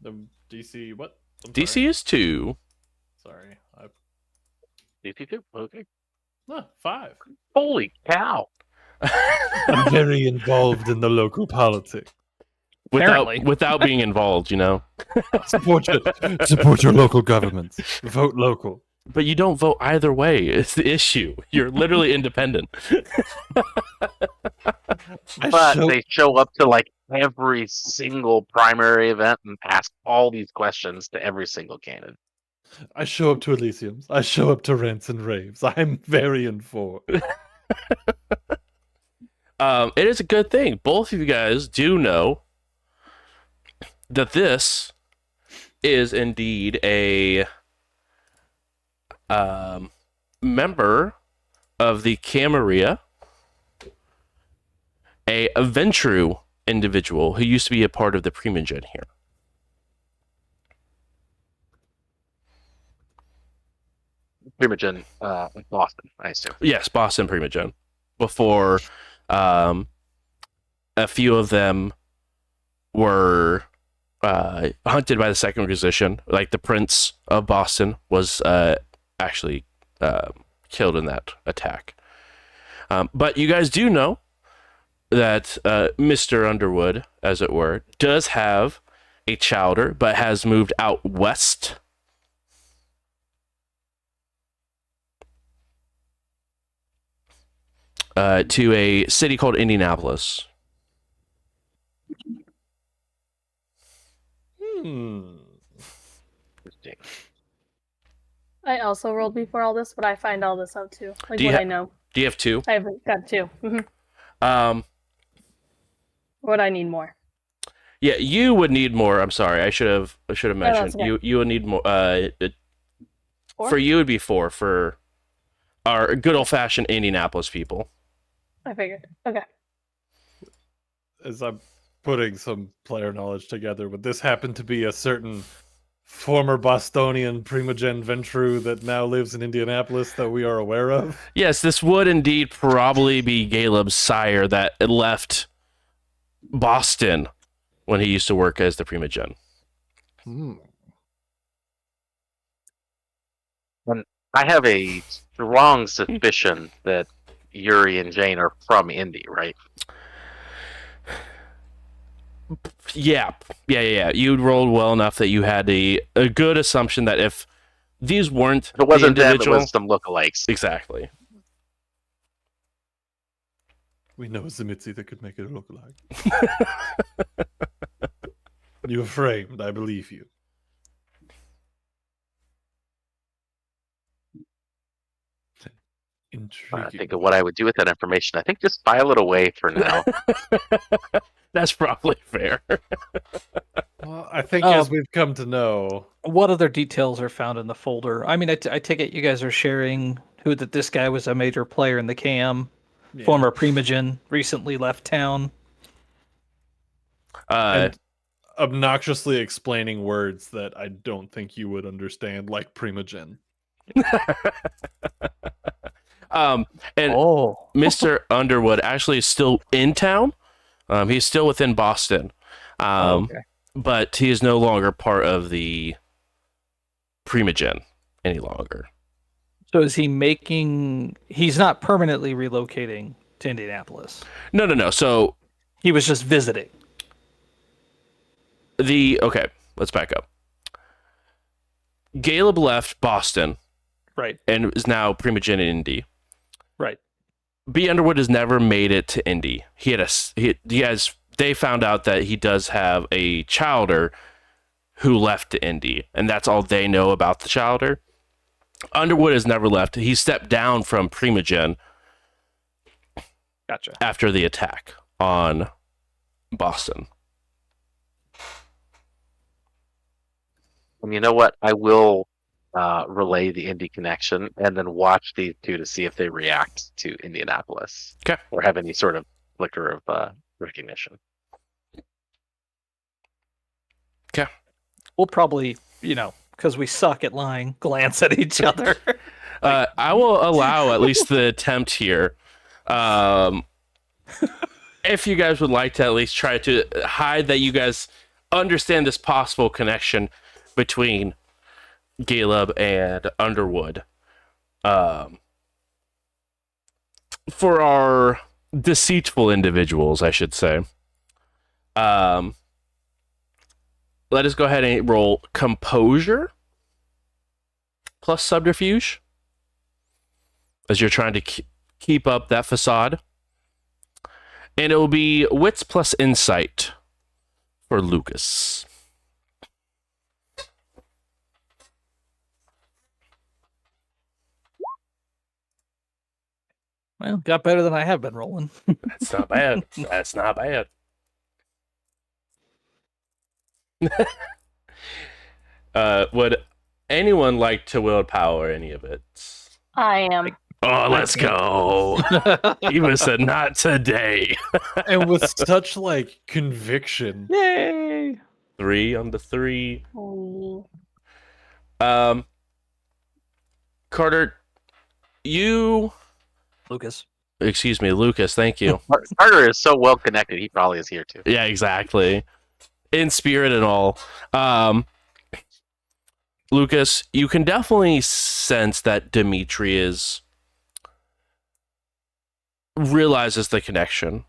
S6: The DC what? I'm
S4: DC is 2.
S6: Sorry.
S2: DC2. Okay.
S6: 5.
S2: Holy cow!
S6: I'm very involved in the local politics.
S5: Apparently.
S4: Without being involved, you know.
S6: Support your local governments. Vote local.
S4: But you don't vote either way. It's the issue. You're literally independent.
S2: But they show up to like every single primary event and ask all these questions to every single candidate.
S6: I show up to Elysiums. I show up to rants and raves. I'm very informed.
S4: It is a good thing. Both of you guys do know that this is indeed a member of the Camarilla, a Ventru individual who used to be a part of the Primogen here.
S2: Primogen, Boston, I assume.
S4: Yes, Boston Primogen. Before a few of them were hunted by the Second Inquisition, like the Prince of Boston was actually killed in that attack. But you guys do know that Mr. Underwood, as it were, does have a chowder, but has moved out west. To a city called Indianapolis.
S2: Interesting.
S3: I also rolled before all this, but I find all this out too. Like
S4: Do you
S3: what
S4: ha-
S3: I know.
S4: Do you have 2?
S3: I've got 2. Mm-hmm. What I need more.
S4: Yeah, you would need more. I'm sorry, I should have mentioned.
S3: that's okay.
S4: You would need more.
S3: 4?
S4: For you, it'd be 4 for our good old fashioned Indianapolis people.
S3: I figured. Okay.
S6: As I'm putting some player knowledge together, would this happen to be a certain former Bostonian Primogen Ventru that now lives in Indianapolis that we are aware of?
S4: Yes, this would indeed probably be Caleb's sire that left Boston when he used to work as the Primogen.
S2: I have a strong suspicion that Yuri and Jane are from Indy, right?
S4: Yeah. You'd rolled well enough that you had a good assumption that if these weren't
S2: If it wasn't
S4: the
S2: them, it
S4: individual,
S2: was some lookalikes.
S4: exactly.
S6: We know a Zimitzi that could make it look like. You were framed, I believe you.
S2: I
S6: Intriguing.
S2: think of what I would do with that information. I think just file it away for now.
S4: That's probably fair.
S6: Well, I think as we've come to know,
S5: What other details are found in the folder? I mean, I take it you guys are sharing that this guy was a major player in the CAM, former Primogen, recently left town.
S6: and obnoxiously explaining words that I don't think you would understand, like Primogen.
S4: And Mr. Underwood actually is still in town. He's still within Boston.
S5: Okay.
S4: But he is no longer part of the Primogen any longer.
S5: So is he he's not permanently relocating to Indianapolis.
S4: No. So
S5: He was just visiting.
S4: okay, let's back up. Caleb left Boston
S5: Right.
S4: and is now Primogen in Indy.
S5: Right.
S4: B. Underwood has never made it to Indy. They found out that he does have a childer who left to Indy, and that's all they know about the childer. Underwood has never left. He stepped down from Primogen
S5: Gotcha.
S4: after the attack on Boston.
S2: And you know what? I will relay the Indy connection and then watch these two to see if they react to Indianapolis.
S4: Okay.
S2: Or have any sort of flicker of recognition.
S4: Okay.
S5: We'll probably, because we suck at lying, glance at each other.
S4: I will allow at least the attempt here. If you guys would like to at least try to hide that you guys understand this possible connection between Caleb and Underwood. For our deceitful individuals, I should say. Let us go ahead and roll composure plus subterfuge as you're trying to keep up that facade. And it will be wits plus insight for Lucas.
S5: Well, got better than I have been rolling.
S4: That's not bad. That's not bad. Would anyone like to willpower any of it?
S3: I am.
S4: Oh, let's go. Even said not today.
S6: And with such like conviction.
S5: Yay!
S4: 3 on the 3.
S3: Oh,
S4: Carter,
S5: Lucas.
S4: excuse me, Lucas, thank you.
S2: Carter is so well connected, he probably is here too.
S4: Yeah, exactly. In spirit and all. Lucas, you can definitely sense that Dimitri realizes the connection.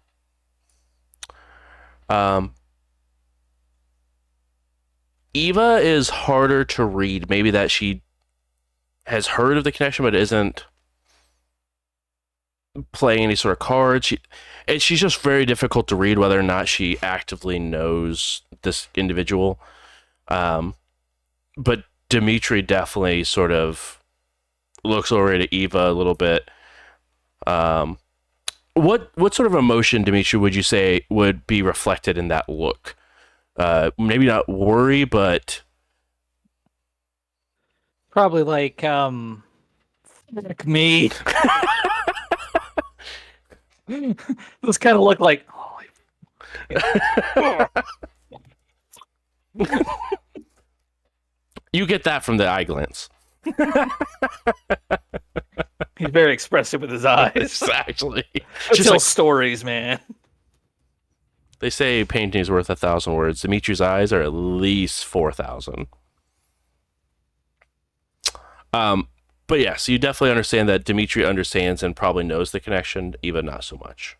S4: Eva is harder to read. Maybe that she has heard of the connection, but isn't playing any sort of cards. She's just very difficult to read whether or not she actively knows this individual. But Dimitri definitely sort of looks over at Eva a little bit. What sort of emotion, Dimitri, would you say would be reflected in that look? Maybe not worry, but
S5: Probably like, fuck me. Those kind of look like, holy.
S4: you get that from the eye glance.
S5: He's very expressive with his eyes.
S4: It's actually
S5: Tell
S4: just like
S5: stories, man.
S4: they say, painting is worth 1,000 words. Dimitri's eyes are at least 4,000. But yes, you definitely understand that Dimitri understands and probably knows the connection, Eva not so much.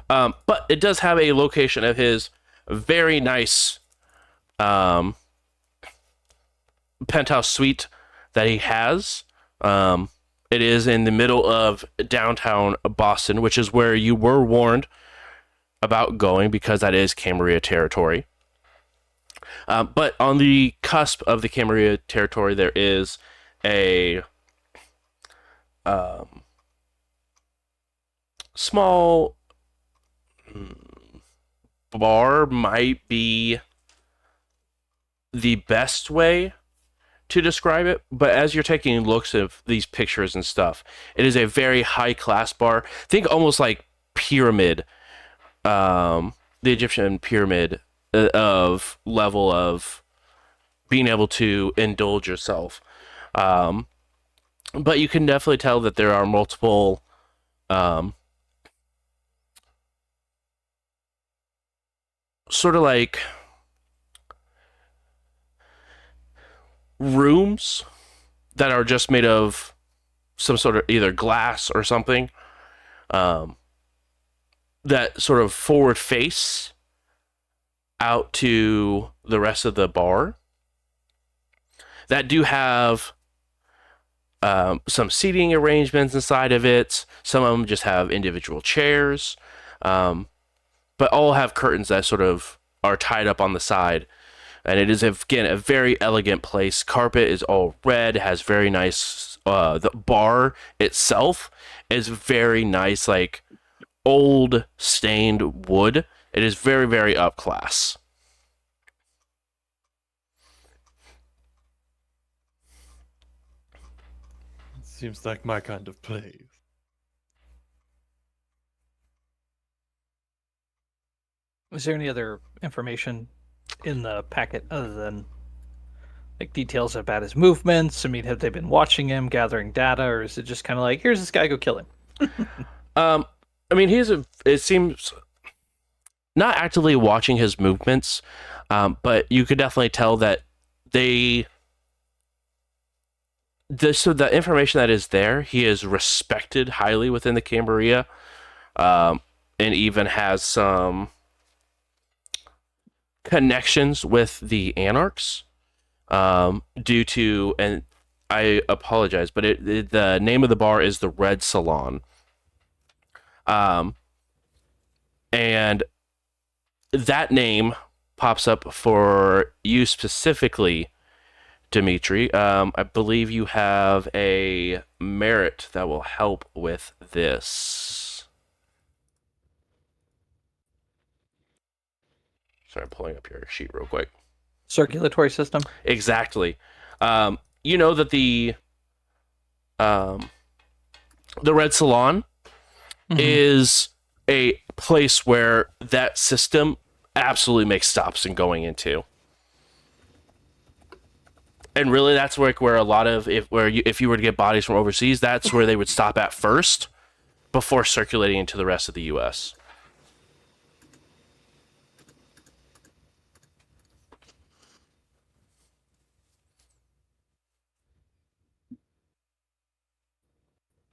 S4: But it does have a location of his very nice penthouse suite that he has. It is in the middle of downtown Boston, which is where you were warned about going because that is Camarilla territory. But on the cusp of the Camarilla territory, there is a small bar, might be the best way to describe it, but as you're taking looks of these pictures and stuff, it is a very high class bar. Think almost like pyramid, the Egyptian pyramid of level of being able to indulge yourself. But you can definitely tell that there are multiple sort of like rooms that are just made of some sort of either glass or something that sort of forward face out to the rest of the bar that do have some seating arrangements inside of it. Some of them just have individual chairs, but all have curtains that sort of are tied up on the side. And it is, again, a very elegant place. Carpet is all red, has very nice, the bar itself is very nice, like old stained wood. It is very, very up class.
S6: Seems like my kind of place.
S5: Was there any other information in the packet other than like details about his movements? I mean, have they been watching him, gathering data, or is it just kind of like, here's this guy, go kill him?
S4: I mean, it seems not actively watching his movements, but you could definitely tell that so the information that is there, he is respected highly within the Cambria, and even has some connections with the Anarchs, due to, and I apologize, but the name of the bar is the Red Salon. And that name pops up for you specifically, Dimitri. I believe you have a merit that will help with this. Sorry, I'm pulling up your sheet real quick.
S5: Circulatory system?
S4: Exactly. You know that the Red Salon is a place where that system absolutely makes stops in going into. And really, that's where a lot of, if you were to get bodies from overseas, that's where they would stop at first before circulating into the rest of the U.S.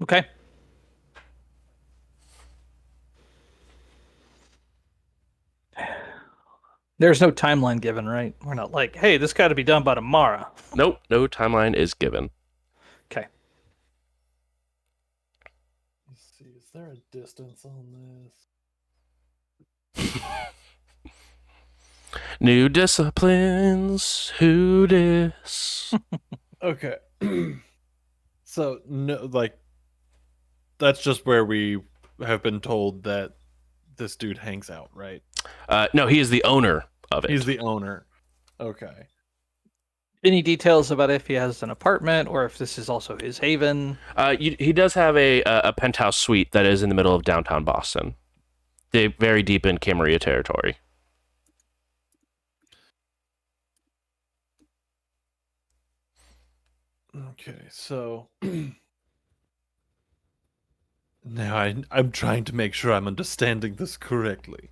S5: Okay. There's no timeline given, right? We're not like, hey, this got to be done by tomorrow.
S4: Nope, no timeline is given.
S5: Okay.
S6: Let's see, is there a distance on this?
S4: New disciplines, who dis?
S6: Okay. So no, like that's just where we have been told that this dude hangs out, right?
S4: No, he is the owner of it.
S6: He's the owner. Okay.
S5: Any details about if he has an apartment or if this is also his haven?
S4: He does have a penthouse suite that is in the middle of downtown Boston. They're very deep in Cambria territory.
S6: Okay, so now I'm trying to make sure I'm understanding this correctly.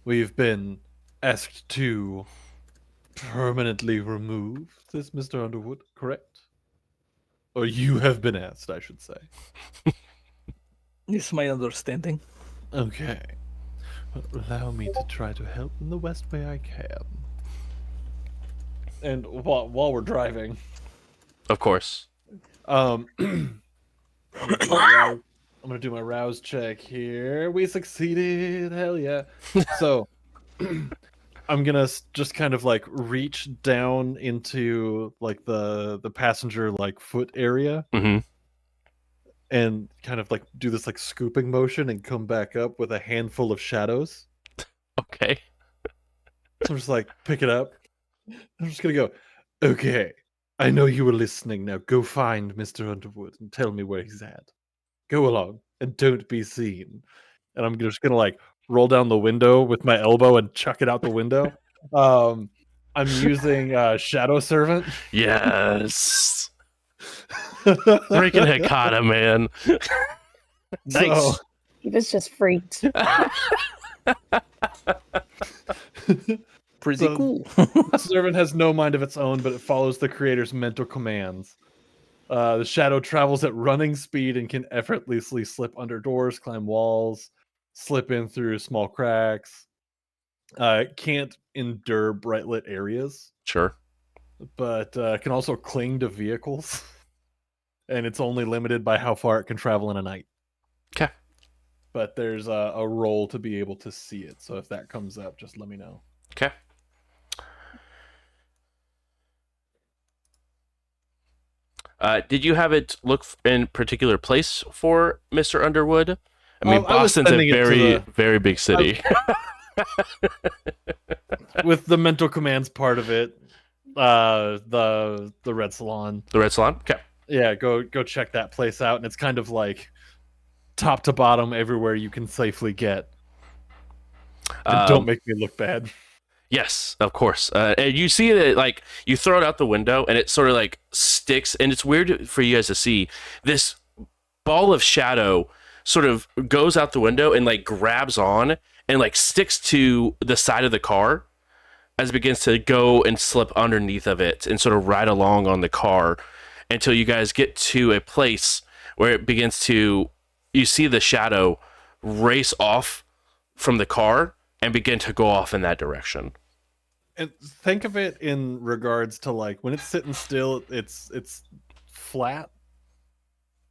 S6: We've been asked to permanently remove this Mr. Underwood, correct? Or you have been asked, I should say.
S5: Is my understanding.
S6: Okay. Allow me to try to help in the best way I can. And while we're driving,
S4: Of course.
S6: I'm gonna do my rouse check here. We succeeded. Hell yeah. So I'm gonna just kind of like reach down into like the passenger like foot area
S4: Mm-hmm.
S6: and kind of like do this like scooping motion and come back up with a handful of shadows.
S4: Okay.
S6: So I'm just like pick it up. I'm just gonna go, okay, I know you were listening. Now go find Mr. Underwood and tell me where he's at. Go along and don't be seen. And I'm just gonna like roll down the window with my elbow and chuck it out the window. I'm using Shadow Servant.
S4: Yes. Freaking Hekata, man.
S5: Nice.
S6: So,
S3: He was just freaked.
S5: Pretty
S6: So-
S5: cool.
S6: Servant has no mind of its own, but it follows the creator's mental commands. The shadow travels at running speed and can effortlessly slip under doors, climb walls, slip in through small cracks. Can't endure bright lit areas,
S4: Sure.
S6: but can also cling to vehicles. And it's only limited by how far it can travel in a night.
S4: Okay.
S6: But there's a role to be able to see it. So if that comes up, just let me know.
S4: Okay. Did you have it look in particular place for Mr. Underwood? I mean,
S6: I was
S4: Boston's a
S6: sending it to
S4: very,
S6: the-
S4: very big city.
S6: With the mental commands part of it, the Red Salon.
S4: The Red Salon? Okay.
S6: Yeah, go check that place out, and it's kind of like top to bottom everywhere you can safely get. And don't make me look bad.
S4: Yes, of course. And you see that, like, you throw it out the window and it sort of like sticks, and it's weird for you guys to see this ball of shadow sort of goes out the window and like grabs on and like sticks to the side of the car as it begins to go and slip underneath of it and sort of ride along on the car until you guys get to a place where it begins to, you see the shadow race off from the car and begin to go off in that direction.
S6: And think of it in regards to like when it's sitting still, it's flat,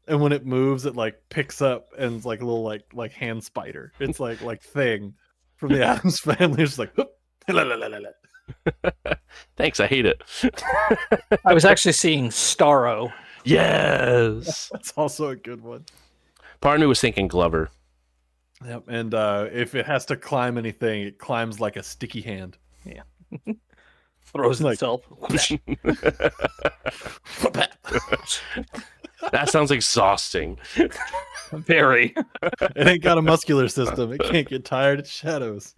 S6: and when it moves, it like picks up and it's like a little like hand spider. It's like thing from the Addams Family. It's like, whoop, la, la, la, la, la.
S4: Thanks, I hate it.
S5: I was actually seeing Starro.
S4: Yes.
S6: That's also a good one.
S4: Part of me was thinking Glover.
S6: Yep. And if it has to climb anything, it climbs like a sticky hand.
S5: Throws
S6: Like-
S5: itself.
S4: That sounds exhausting.
S5: Very.
S6: It ain't got a muscular system. It can't get tired of shadows.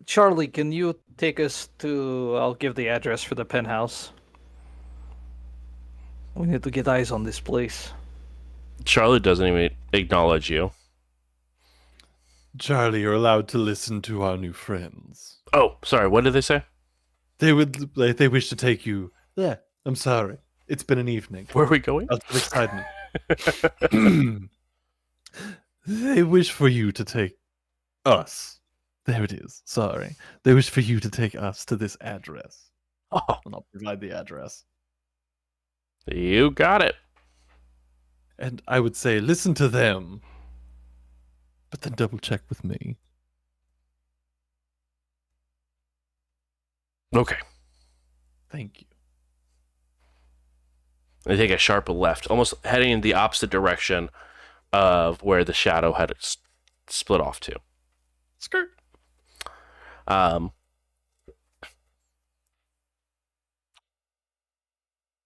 S5: Charlie, can you take us to? I'll give the address for the penthouse. We need to get eyes on this place.
S4: Charlotte doesn't even acknowledge you.
S6: Charlie, you're allowed to listen to our new friends.
S4: Oh, sorry. What did they say?
S6: They wish to take you. Yeah, I'm sorry. It's been an evening.
S4: Where are we going?
S6: Out beside me. They wish for you to take us. There it is. Sorry. They wish for you to take us to this address.
S4: Oh,
S6: And I'll provide the address.
S4: you got it.
S6: And I would say listen to them. But then double check with me.
S4: Okay.
S6: Thank you.
S4: They take a sharp left, almost heading in the opposite direction of where the shadow had split off to.
S6: Skirt.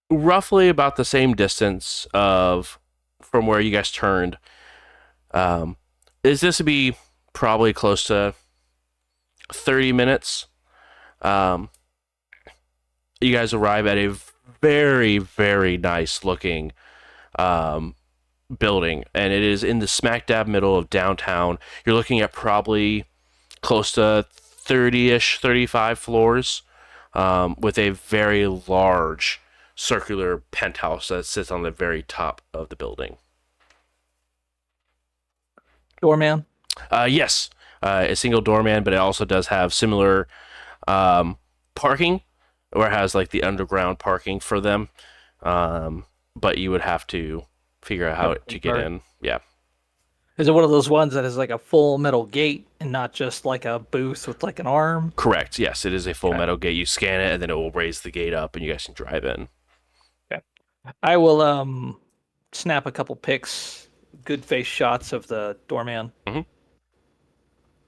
S4: Roughly about the same distance of from where you guys turned. Is this to be probably close to 30 minutes? You guys arrive at a very, very nice looking building, and it is in the smack dab middle of downtown. You're looking at probably close to 30-ish, 35 floors, with a very large circular penthouse that sits on the very top of the building.
S5: Doorman.
S4: Yes, a single doorman, but it also does have similar parking, or it has like the underground parking for them. But you would have to figure out how to get in. Yeah.
S5: Is it one of those ones that is like a full metal gate and not just like a booth with like an arm?
S4: Correct. Yes, it is a full
S5: Okay.
S4: metal gate. You scan it, and then it will raise the gate up, and you guys can drive in.
S5: I will snap a couple pics, good face shots of the doorman.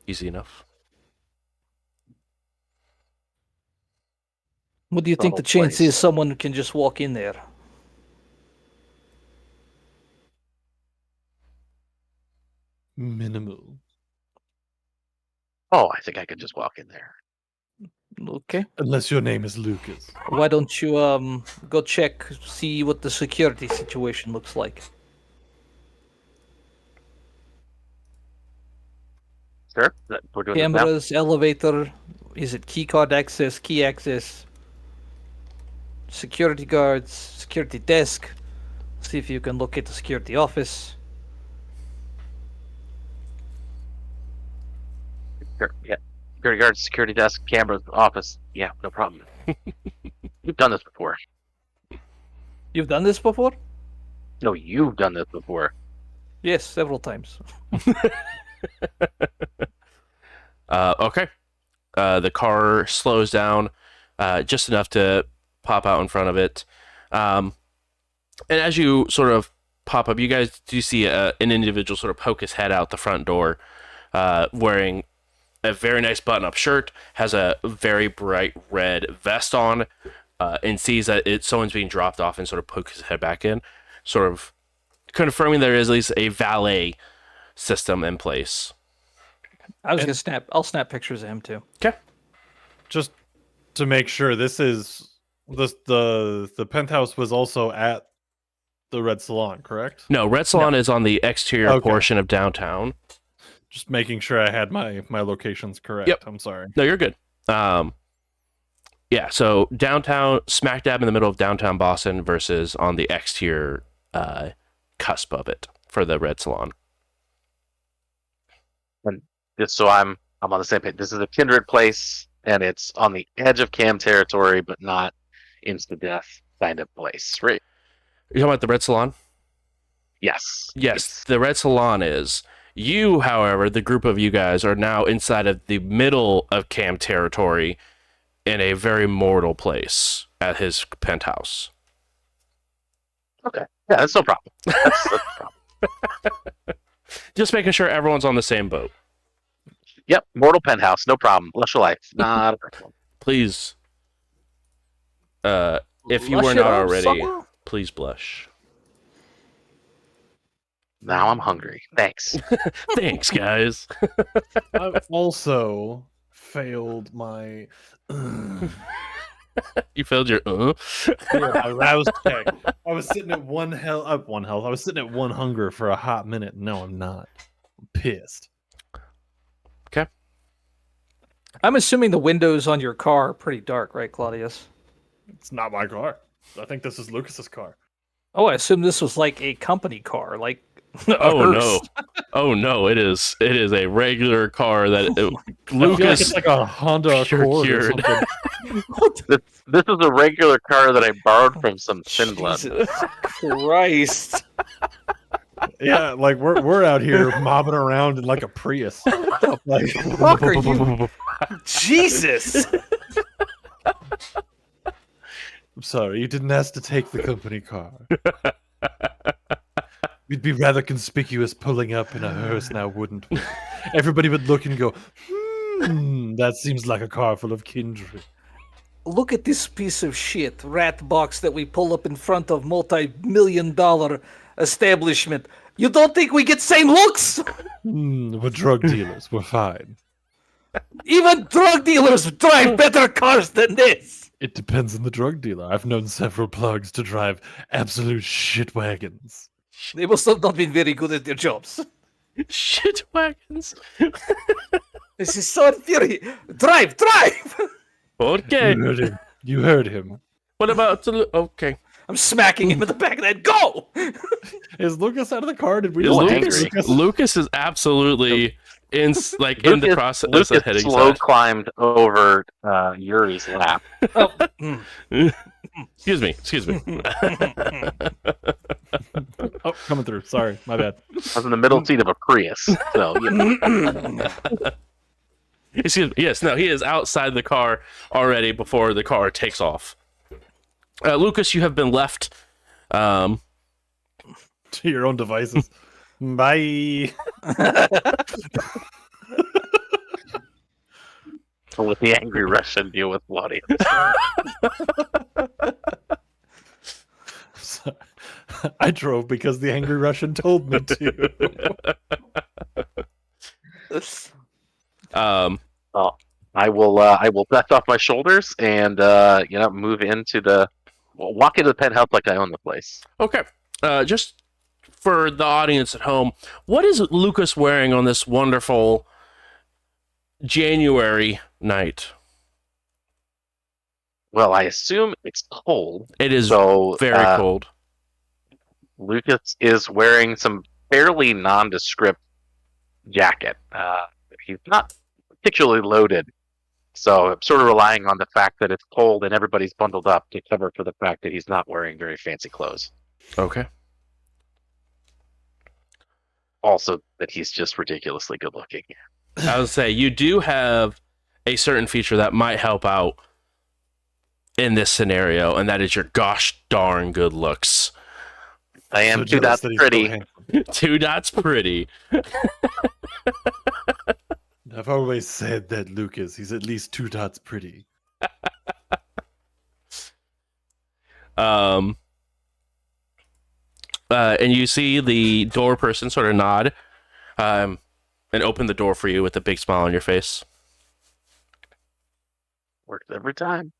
S4: Easy enough.
S5: What do you think the
S2: Subtle
S5: chance
S2: place.
S5: is someone can just walk in there?
S6: Minimal.
S2: Oh, I think I could just walk in there.
S5: Okay.
S6: Unless your name is Lucas.
S5: Why don't you go check, see what the security situation looks like?
S2: Sure. We're doing this now.
S5: Cameras, elevator, is it key card access, key access, security guards, security desk? See if you can locate the security office.
S2: Yeah. Security guard, security desk, camera, office. Yeah, no problem. You've done this before.
S5: You've done this before?
S2: No, you've done this before.
S5: Yes, several times.
S4: Okay. The car slows down just enough to pop out in front of it. And as you sort of pop up, you guys do see an individual sort of poke his head out the front door, wearing a very nice button-up shirt, has a very bright red vest on, and sees that someone's being dropped off and sort of pokes his head back in, sort of confirming there is at least a valet system in place.
S5: I was gonna I'll snap pictures of him too.
S4: Okay.
S6: Just to make sure, this is the penthouse was also at the Red Salon, correct?
S4: No, Red Salon is on the exterior
S6: Okay.
S4: portion of downtown.
S6: Just making sure I had my locations correct.
S4: Yep.
S6: I'm sorry.
S4: No, you're good. Yeah, so downtown, smack dab in the middle of downtown Boston versus on the exterior cusp of it for the Red Salon.
S2: Just so I'm on the same page. This is a kindred place, and it's on the edge of Cam territory, but not instant death kind of place, right?
S4: You're talking about the Red Salon?
S2: Yes.
S4: Yes, the Red Salon is. You, however, the group of you guys are now inside of the middle of Cam territory in a very mortal place at his penthouse.
S2: Okay. Yeah, that's no problem. That's no problem.
S4: Just making sure everyone's on the same boat.
S2: Yep. Mortal penthouse, no problem. Bless your life. Not a problem.
S4: Please, if you
S5: Blush
S4: were
S5: it
S4: not
S5: up,
S4: already,
S5: sucker.
S4: please blush.
S2: Now I'm hungry. Thanks.
S4: Thanks, guys.
S6: I've also failed my
S4: You failed your
S6: my rouse check. I was sitting at one health. I was sitting at one hunger for a hot minute. No, I'm not. I'm pissed.
S5: I'm assuming the windows on your car are pretty dark, right, Claudius?
S6: It's not my car. I think this is Lucas's car.
S5: Oh, I assume this was like a company car, like a
S4: Oh
S5: hearse.
S4: no! Oh no! It is a regular car that
S6: I feel like
S4: Lucas
S6: it's like a Honda
S4: Pure
S6: Accord or
S4: cured.
S6: something.
S2: This is a regular car that I borrowed from some Sin Blood.
S5: Jesus Christ.
S6: Yeah, like we're out here mobbing around in like a Prius. Like,
S5: Fuck are you? Jesus.
S6: I'm sorry, you didn't ask to take the company car. We'd be rather conspicuous pulling up in a hearse now, wouldn't we? Everybody would look and go, that seems like a car full of kindred.
S5: Look at this piece of shit rat box that we pull up in front of multi-million-dollar establishment. You don't think we get same looks?
S6: We're drug dealers. We're fine.
S5: Even drug dealers drive better cars than this.
S6: It depends on the drug dealer. I've known several plugs to drive absolute shit wagons.
S5: They must have not been very good at their jobs.
S4: shit wagons.
S5: This is so infuriating. Drive!
S4: Okay.
S6: You heard him. You heard him.
S4: What about okay?
S5: I'm smacking him in the back of the head. Go!
S6: Is Lucas out of the car? Did we
S2: He's
S6: just
S2: angry.
S6: Lucas?
S4: Lucas is absolutely in the process
S2: Lucas
S4: of heading
S2: slow
S4: south.
S2: climbed over Yuri's lap.
S5: Oh,
S4: Excuse me.
S6: Oh, coming through. Sorry, my bad.
S2: I was in the middle seat of a Prius, so you know.
S4: Excuse me. Yes, no, he is outside the car already before the car takes off. Lucas, you have been left.
S6: To your own devices. Bye.
S2: with the angry Russian deal with Claudia.
S6: Sorry. I drove because the angry Russian told me to.
S2: I will dust off my shoulders and move into walk into the penthouse like I own the place.
S4: Okay. Just for the audience at home, what is Lucas wearing on this wonderful January night?
S2: Well, I assume it's cold.
S4: It is
S2: So
S4: very cold.
S2: Lucas is wearing some fairly nondescript jacket. He's not particularly loaded. So I'm sort of relying on the fact that it's cold and everybody's bundled up to cover for the fact that he's not wearing very fancy clothes.
S4: Okay.
S2: Also, that he's just ridiculously good looking.
S4: I would say you do have a certain feature that might help out in this scenario, and that is your gosh darn good looks.
S2: I am
S6: So
S2: too
S6: jealous
S2: that
S6: that he's so
S2: pretty.
S6: handsome.
S4: 2 dots pretty.
S6: I've always said that Lucas, he's at least 2 dots pretty.
S4: And you see the door person sort of nod and open the door for you with a big smile on your face.
S2: Works every time.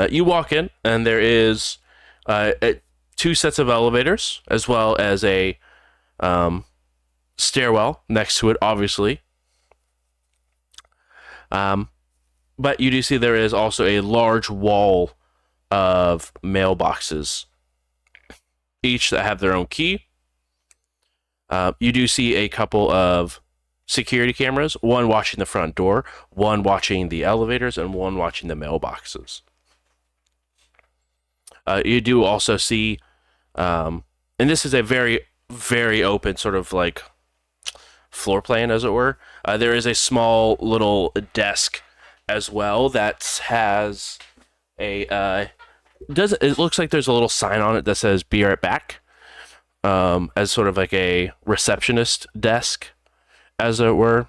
S4: You walk in, and there is 2 sets of elevators, as well as a stairwell next to it, obviously. But you do see there is also a large wall of mailboxes, each that have their own key. You do see a couple of security cameras, one watching the front door, one watching the elevators, and one watching the mailboxes. You do also see, and this is a very, very open sort of like floor plan, as it were. There is a small little desk as well that has a it looks like there's a little sign on it that says "Be right back," as sort of like a receptionist desk, as it were.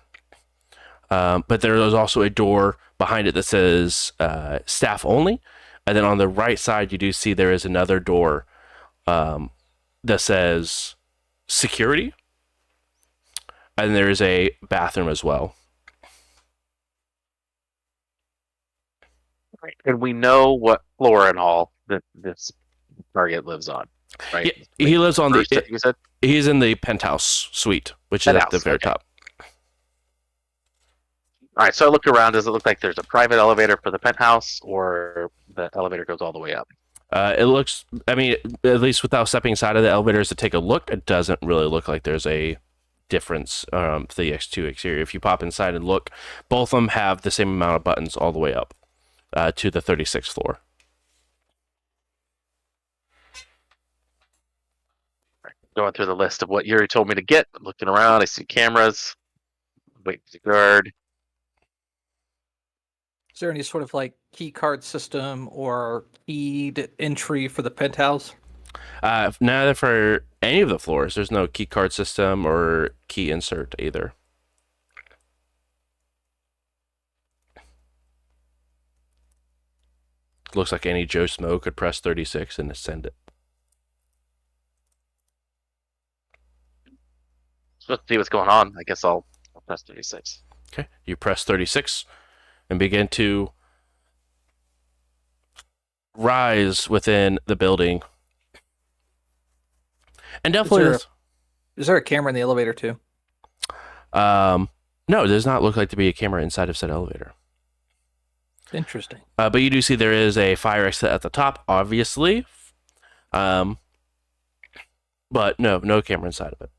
S4: But there is also a door behind it that says "Staff only," and then on the right side you do see there is another door that says "Security," and there is a bathroom as well.
S2: Right. And we know what floor and all that this target lives on, right?
S4: Yeah, he lives on
S2: First, you said?
S4: he's in the penthouse suite, which is at the
S2: Penthouse,
S4: very
S2: okay.
S4: top.
S2: All right, so I look around. Does it look like there's a private elevator for the penthouse, or the elevator goes all the way up?
S4: It looks, I mean, at least without stepping inside of the elevators to take a look, it doesn't really look like there's a difference to the X2 exterior. If you pop inside and look, both of them have the same amount of buttons all the way up to the 36th floor.
S2: Going through the list of what Yuri told me to get. I'm looking around. I see cameras. Wait for the guard.
S5: Is there any sort of like key card system or keyed entry for the penthouse?
S4: Neither for any of the floors. There's no key card system or key insert either. Looks like any Joe Smo could press 36 and ascend it.
S2: So let's see what's going on. I guess I'll press 36.
S4: Okay, you press 36 and begin to rise within the building. And definitely,
S5: Is there a camera in the elevator too?
S4: no, it does not look like to be a camera inside of said elevator.
S5: Interesting.
S4: But you do see there is a fire exit at the top, obviously. But no camera inside of it.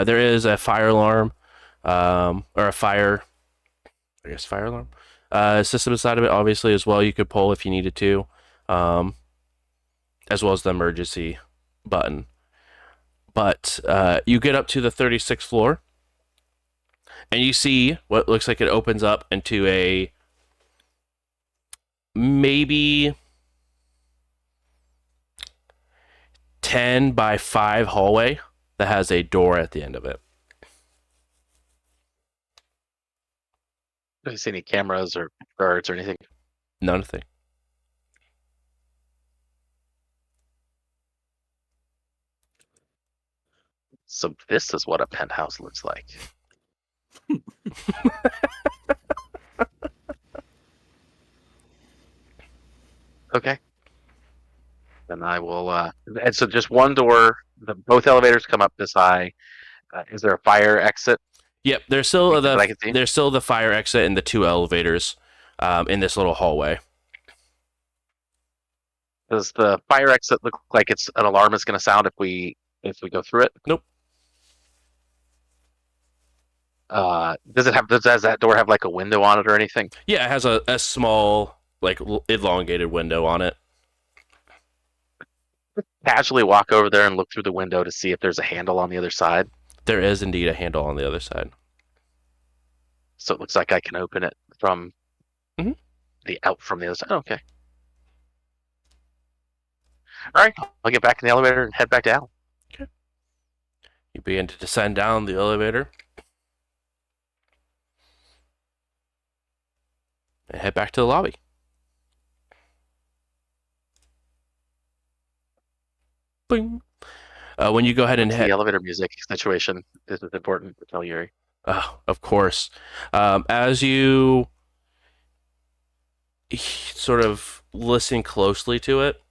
S4: There is a fire alarm, or a fire alarm system inside of it, obviously, as well. You could pull if you needed to, as well as the emergency button. But you get up to the 36th floor, and you see what looks like it opens up into a maybe 10 by 5 hallway that has a door at the end of it.
S2: Do you see any cameras or guards or anything?
S4: Nothing.
S2: So this is what a penthouse looks like. Okay. Then I will. And so just one door. Both elevators come up this high. Is there a fire exit?
S4: Yep, there's still
S2: That I can see?
S4: there's still the fire exit and the 2 elevators in this little hallway.
S2: Does the fire exit look like it's an alarm is going to sound if we go through it?
S4: Nope.
S2: Does that door have like a window on it or anything?
S4: Yeah, it has a small, like, elongated window on it.
S2: Casually walk over there and look through the window to see if there's a handle on the other side.
S4: There is indeed a handle on the other side.
S2: So it looks like I can open it from
S4: Mhm.
S2: from the other side. Okay. All right. I'll get back in the elevator and head back down.
S4: You begin to descend down the elevator and head back to the lobby. Bing. When you go ahead and
S2: The
S4: head,
S2: elevator music situation. This is important to tell Yuri.
S4: of course, as you sort of listen closely to it,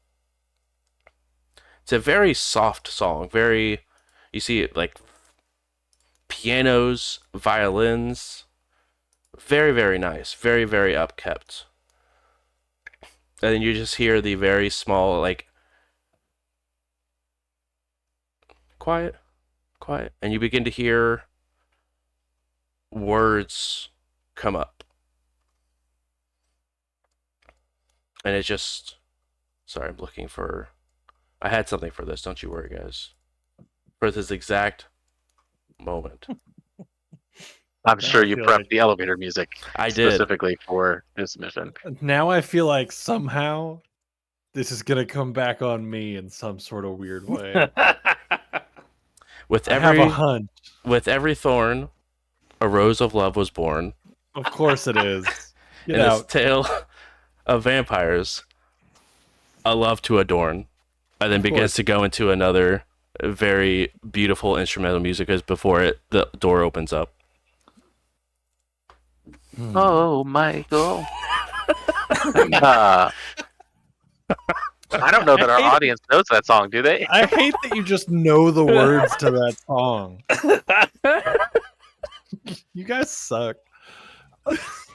S4: it's a very soft song. You see it like pianos, violins, very, very nice, very, very upkept. And then you just hear the very small, like, quiet, quiet, and you begin to hear words come up. And it just, sorry, I'm looking for, I had something for this, don't you worry, guys. For this exact moment.
S2: I'm sure you
S6: feel
S2: prepped
S6: like-
S2: the elevator music
S4: I did.
S2: specifically for this mission.
S6: Now I feel like somehow this is gonna come back on me in some sort of weird way.
S4: With
S6: I have
S4: every
S6: a hunch.
S4: with every thorn, a rose of love was born.
S6: Of course it is. Get
S4: In this
S6: out.
S4: tale of vampires, a love to adorn, and then
S6: Of
S4: begins
S6: course.
S4: to go into another very beautiful instrumental music as before the door opens up.
S2: Oh, Michael. I don't know that our audience knows that song, do they?
S6: I hate that you just know the words to that song. You guys suck.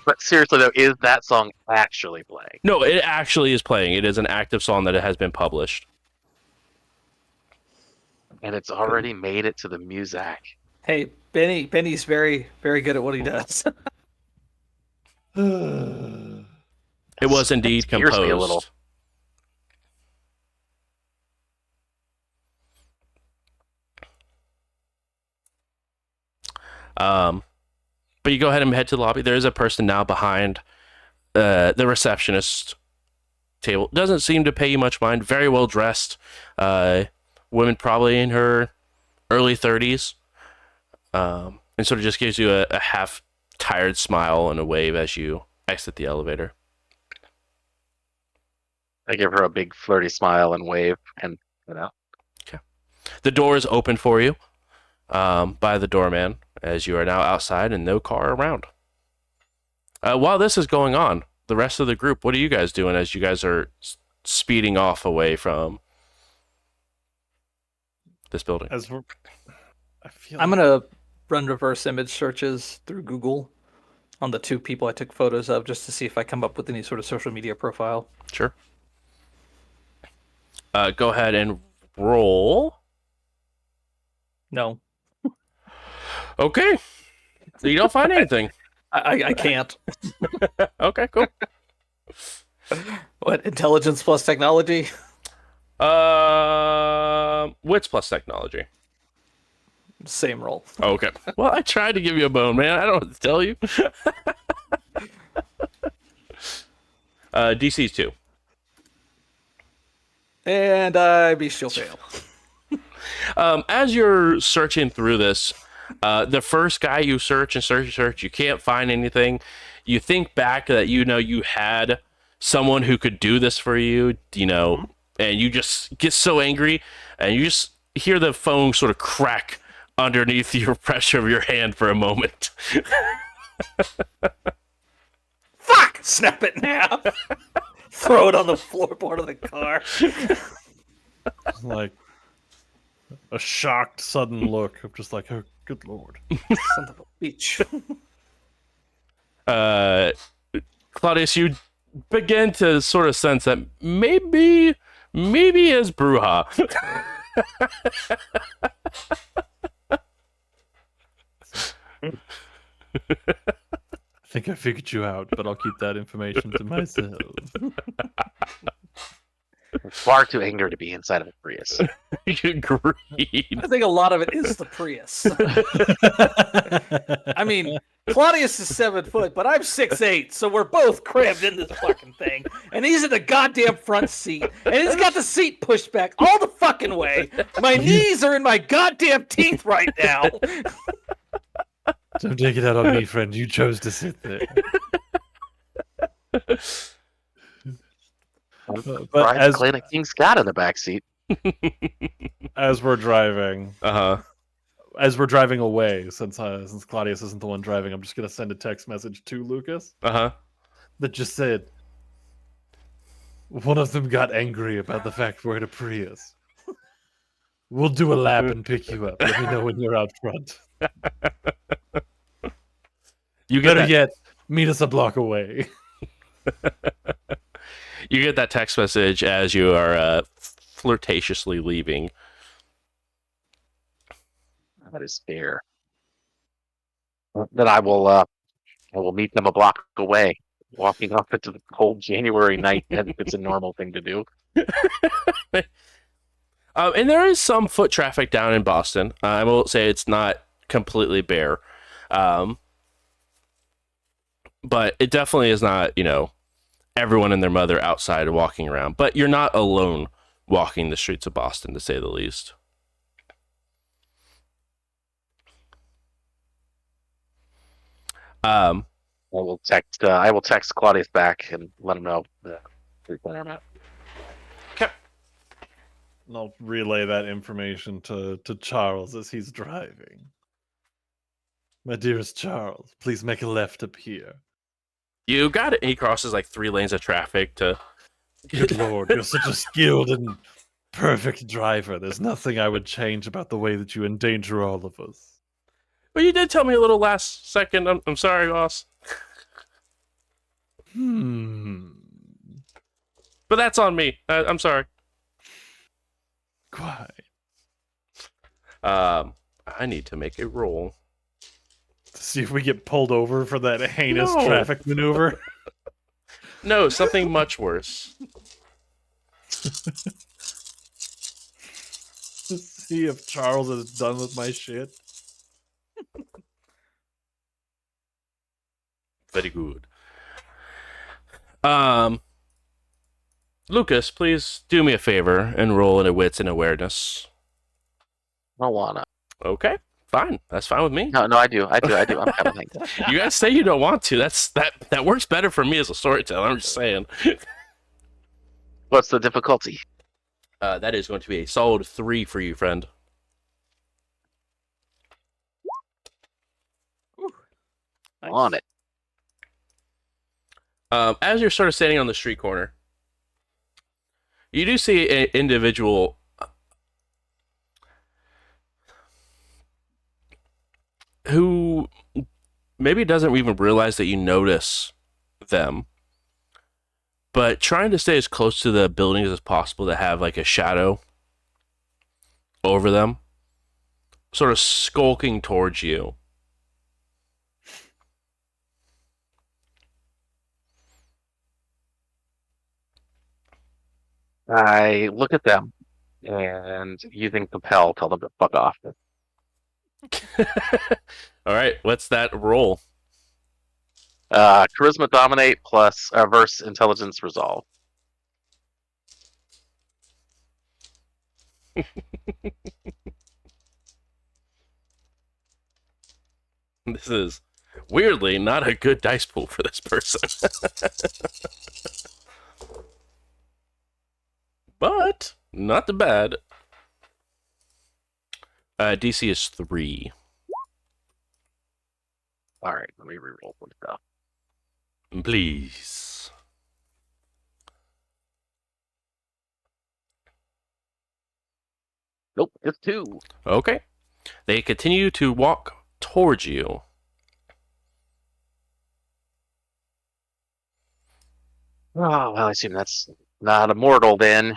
S2: But seriously, though, is that song actually playing?
S4: No, it actually is playing. It is an active song that it has been published.
S2: And it's already made it to the music.
S5: Hey, Benny's very, very good at what he does.
S4: It was indeed
S2: Scares me a little.
S4: composed. But you go ahead and head to the lobby. There is a person now behind the receptionist table. Doesn't seem to pay you much mind. Very well dressed. Woman probably in her early 30s. And sort of just gives you a half tired smile and a wave as you exit the elevator.
S2: I give her a big flirty smile and wave, and
S4: The door is open for you by the doorman as you are now outside and no car around. While this is going on, the rest of the group, what are you guys doing as you guys are speeding off away from this building?
S6: I feel
S5: I'm gonna run reverse image searches through Google on the two people I took photos of just to see if I come up with any sort of social media profile.
S4: Sure. Go ahead and roll.
S5: No,
S4: Okay. So you don't find anything.
S5: I can't.
S4: Okay, cool.
S5: What, intelligence plus technology?
S4: Wits plus technology.
S5: Same roll.
S4: Okay. Well, I tried to give you a bone, man. I don't know what to tell you. DC's 2.
S5: And I she'll fail.
S4: As you're searching through this, the first guy you search, you can't find anything. You think back that you had someone who could do this for you, and you just get so angry, and you just hear the phone sort of crack underneath your pressure of your hand for a moment.
S5: Fuck! Snap it in half. Throw it on the floorboard of the car.
S6: like a shocked, sudden look of just like, oh, good lord.
S5: Son of a bitch.
S4: Claudius, you begin to sort of sense that maybe it's Bruja.
S6: I think I figured you out, but I'll keep that information to myself.
S2: Far too angry to be inside of a Prius.
S4: Agreed.
S5: I think a lot of it is the Prius. I mean, Claudius is 7 foot, but I'm 6'8", so we're both crammed in this fucking thing. And he's in the goddamn front seat, and he's got the seat pushed back all the fucking way. My knees are in my goddamn teeth right now.
S6: Don't take it out on me, friend. You chose to sit there. But
S2: Brian's Planet King Scott in the backseat.
S6: as we're driving,
S4: Uh-huh.
S6: as we're driving away, since Claudius isn't the one driving, I'm just gonna send a text message to Lucas
S4: Uh-huh.
S6: that just said, one of them got angry about the fact we're in a Prius. We'll do a lap and pick you up. Let me know when you're out front.
S4: You get
S6: Better
S4: that,
S6: yet, meet us a block away.
S4: you get that text message as you are flirtatiously leaving.
S2: That is fair. Then I will meet them a block away, walking off into the cold January night, and it's a normal thing to do.
S4: And there is some foot traffic down in Boston. I will say it's not completely bare. But it definitely is not, everyone and their mother outside walking around. But you're not alone walking the streets of Boston, to say the least.
S2: I will text Claudius back and let him know where I'm at.
S6: And I'll relay that information to Charles as he's driving. My dearest Charles, please make a left up here.
S4: You got it. And he crosses like 3 lanes of traffic to.
S6: Good lord, you're such a skilled and perfect driver. There's nothing I would change about the way that you endanger all of us.
S4: But you did tell me a little last second. I'm sorry, boss.
S6: Hmm.
S4: But that's on me. I'm sorry.
S6: Quite.
S4: I need to make a roll.
S6: To see if we get pulled over for that heinous
S4: No.
S6: traffic maneuver.
S4: No, something much worse.
S6: To see if Charles is done with my shit.
S4: Very good. Lucas, please do me a favor and roll in a wits and awareness.
S2: I don't wanna.
S4: Okay, fine. That's fine with me.
S2: No, I do. I'm kind of like,
S4: You guys say you don't want to. That works better for me as a storyteller. I'm just saying.
S2: what's the difficulty?
S4: That is going to be a solid 3 for you, friend.
S5: Nice.
S2: On it.
S4: As you're sort of standing on the street corner, you do see an individual who maybe doesn't even realize that you notice them, but trying to stay as close to the buildings as possible to have like a shadow over them, sort of skulking towards you.
S2: I look at them and using compel, tell them to fuck off.
S4: All right, what's that roll?
S2: Charisma dominate plus verse intelligence resolve.
S4: This is weirdly not a good dice pool for this person. But not the bad. DC is 3.
S2: All right, let me reroll some stuff.
S4: Please.
S2: Nope, it's 2.
S4: Okay. They continue to walk towards you.
S2: Oh, well, I assume that's not immortal then.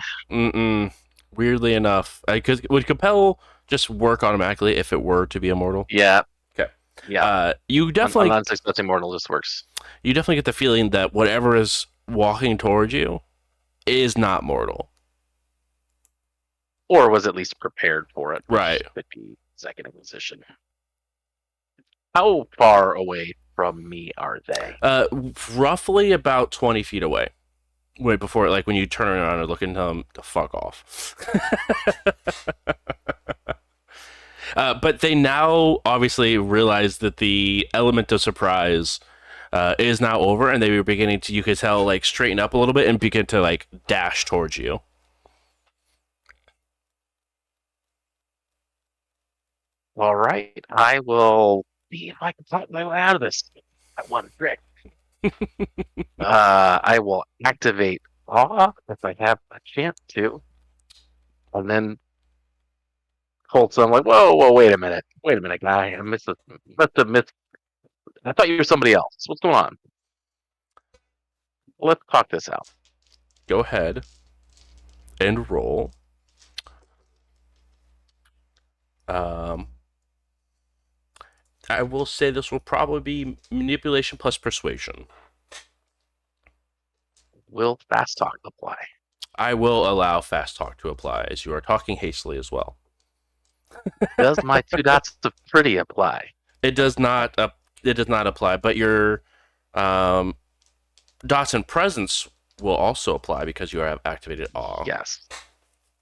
S4: Weirdly enough, would compel just work automatically if it were to be immortal?
S2: Yeah.
S4: Okay.
S2: Yeah,
S4: You
S2: an
S4: definitely
S2: unsuspecting mortal just works.
S4: you definitely get the feeling that whatever is walking towards you is not mortal.
S2: Or was at least prepared for it, which
S4: Right.
S2: could be second position. How far away from me are they?
S4: Roughly about 20 feet away. Wait, before, like, when you turn around and look and tell them to fuck off. But they now obviously realize that the element of surprise is now over, and they were beginning to, you could tell, like, straighten up a little bit and begin to, like, dash towards you.
S2: All right, I will see if I can talk my way out of this. That one trick. I will activate awe if I have a chance to, and then hold some like, whoa, wait a minute, guy, must have missed. I thought you were somebody else. What's going on? Let's talk this out.
S4: Go ahead and roll. I will say this will probably be manipulation plus persuasion.
S2: Will fast talk apply?
S4: I will allow fast talk to apply, as you are talking hastily as well.
S2: Does my 2 dots of pretty apply?
S4: It does not. It does not apply, but your dots and presence will also apply because you have activated awe.
S2: Yes.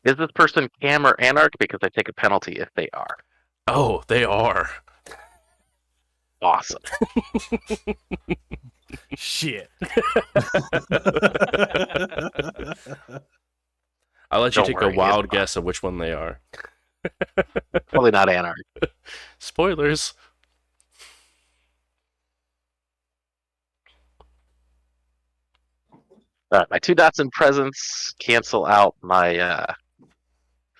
S2: Is this person cam or anarch? Because I take a penalty if they are.
S4: Oh, they are.
S2: Awesome.
S6: Shit.
S4: I'll let you
S2: Don't
S4: take
S2: worry,
S4: a wild
S2: it's fine.
S4: guess of which one they are.
S2: Probably not anarch.
S4: Spoilers.
S2: My 2 dots in presence cancel out my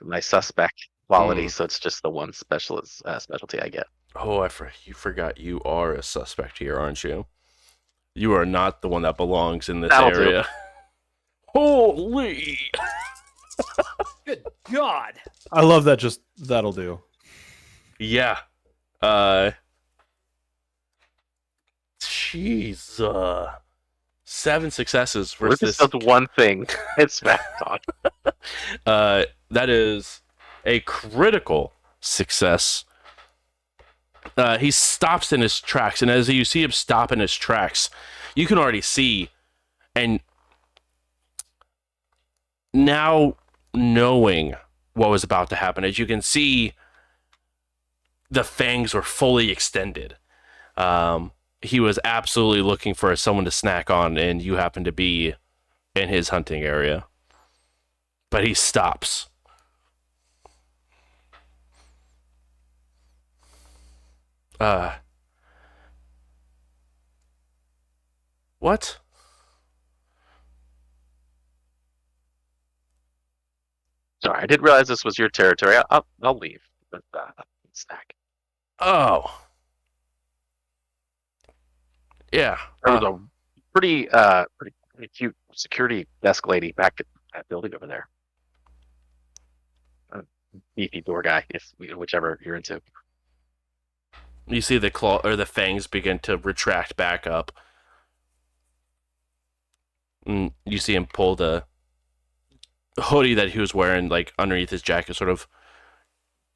S2: my suspect quality, so it's just the one specialty I get.
S4: Oh, you forgot you are a suspect here, aren't you? You are not the one that belongs in this
S2: That'll do.
S4: area. Holy!
S5: Good God.
S6: I love that. Just that'll do.
S4: Yeah. Jeez. 7 successes versus
S2: Lucas does one thing. It's fast talk.
S4: that is a critical success. He stops in his tracks, and as you see him stop in his tracks, you can already see, and now knowing what was about to happen, as you can see, the fangs were fully extended. He was absolutely looking for someone to snack on, and you happen to be in his hunting area. But he stops. What?
S2: Sorry, I didn't realize this was your territory. I'll leave. But, snack.
S4: Oh. Yeah.
S2: There was a pretty cute security desk lady back at that building over there. Beefy door guy, whichever you're into.
S4: You see the claw or the fangs begin to retract back up. And you see him pull the hoodie that he was wearing, like underneath his jacket, sort of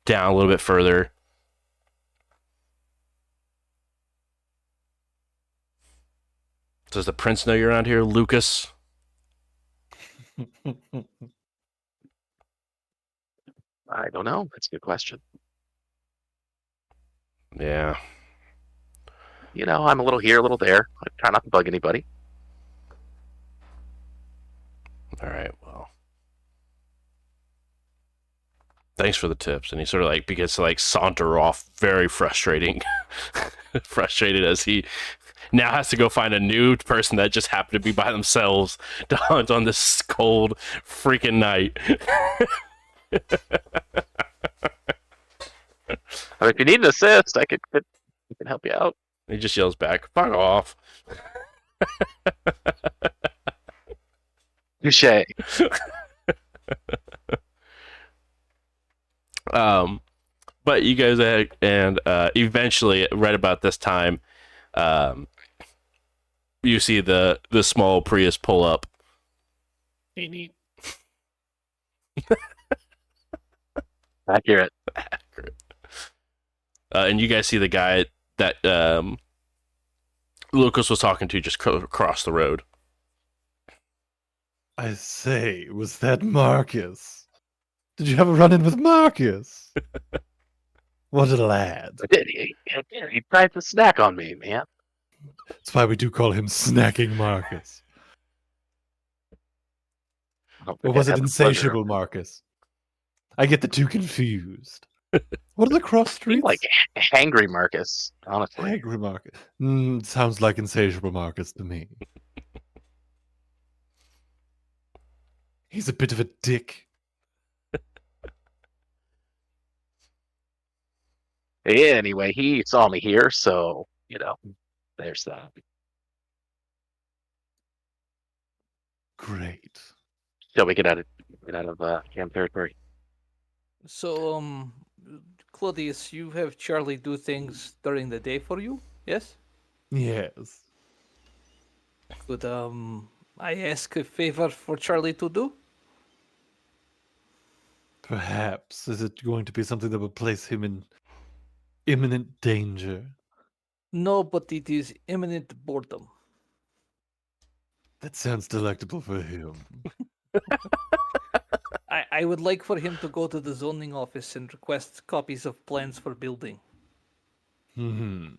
S4: down a little bit further. Does the prince know you're around here, Lucas?
S2: I don't know. That's a good question.
S4: Yeah.
S2: You know, I'm a little here, a little there. I try not to bug anybody.
S4: All right, well. Thanks for the tips. And he sort of like begins to like saunter off, very frustrated as he now has to go find a new person that just happened to be by themselves to hunt on this cold freaking night.
S2: I mean, if you need an assist, I can help you out.
S4: He just yells back, "Fuck off."
S2: Touche.
S4: But you guys and eventually, right about this time, you see the small Prius pull up.
S2: Accurate.
S4: And you guys see the guy that Lucas was talking to just across the road.
S6: I say, was that Marcus? Did you have a run-in with Marcus? What a lad.
S2: I did. He tried to snack on me, man.
S6: That's why we do call him Snacking Marcus.
S2: I don't
S6: Or
S2: think I
S6: was it
S2: had the pleasure.
S6: Insatiable Marcus? I get the two confused. What are the cross
S2: I
S6: streets?
S2: think like Hangry Marcus, honestly.
S6: Angry Marcus. Sounds like Insatiable Marcus to me. He's a bit of a dick.
S2: Yeah, anyway, he saw me here, so, there's that.
S6: Great.
S2: Shall we get out of camp territory?
S5: So, Claudius, you have Charlie do things during the day for you, yes?
S6: Yes.
S5: Could I ask a favor for Charlie to do?
S6: Perhaps. Is it going to be something that will place him in imminent danger?
S5: No, but it is imminent boredom.
S6: That sounds delectable for him.
S5: I would like for him to go to the zoning office and request copies of plans for building.
S6: Hmm.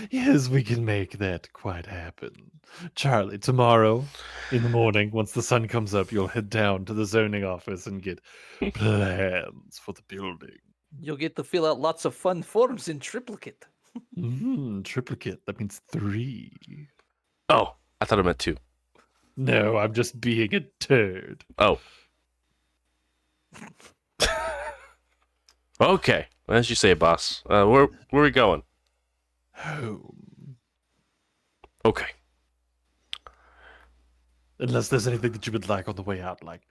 S6: Yes, we can make that quite happen. Charlie, tomorrow in the morning, once the sun comes up, you'll head down to the zoning office and get plans for the building.
S5: You'll get to fill out lots of fun forms in triplicate.
S6: Triplicate. That means 3.
S4: Oh, I thought it meant 2.
S6: No, I'm just being a turd.
S4: Oh. Okay. As you say, boss. Where are we going?
S6: Home.
S4: Okay.
S6: Unless there's anything that you would like on the way out, like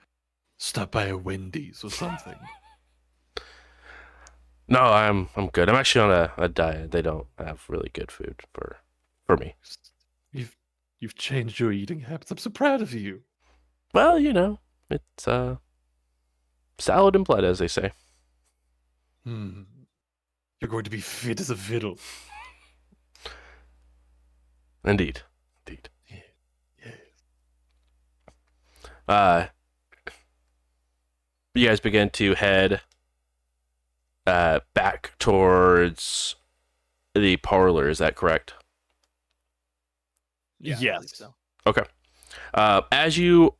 S6: stop by a Wendy's or something.
S4: No, I'm good. I'm actually on a diet. They don't have really good food for me.
S6: You've changed your eating habits. I'm so proud of you.
S4: Well, it's salad and blood, as they say.
S6: You're going to be fit as a fiddle.
S4: Indeed.
S6: Yeah.
S4: You guys begin to head back towards the parlor. Is that correct?
S5: Yeah, I
S6: Yes.
S5: believe so.
S4: Okay. As you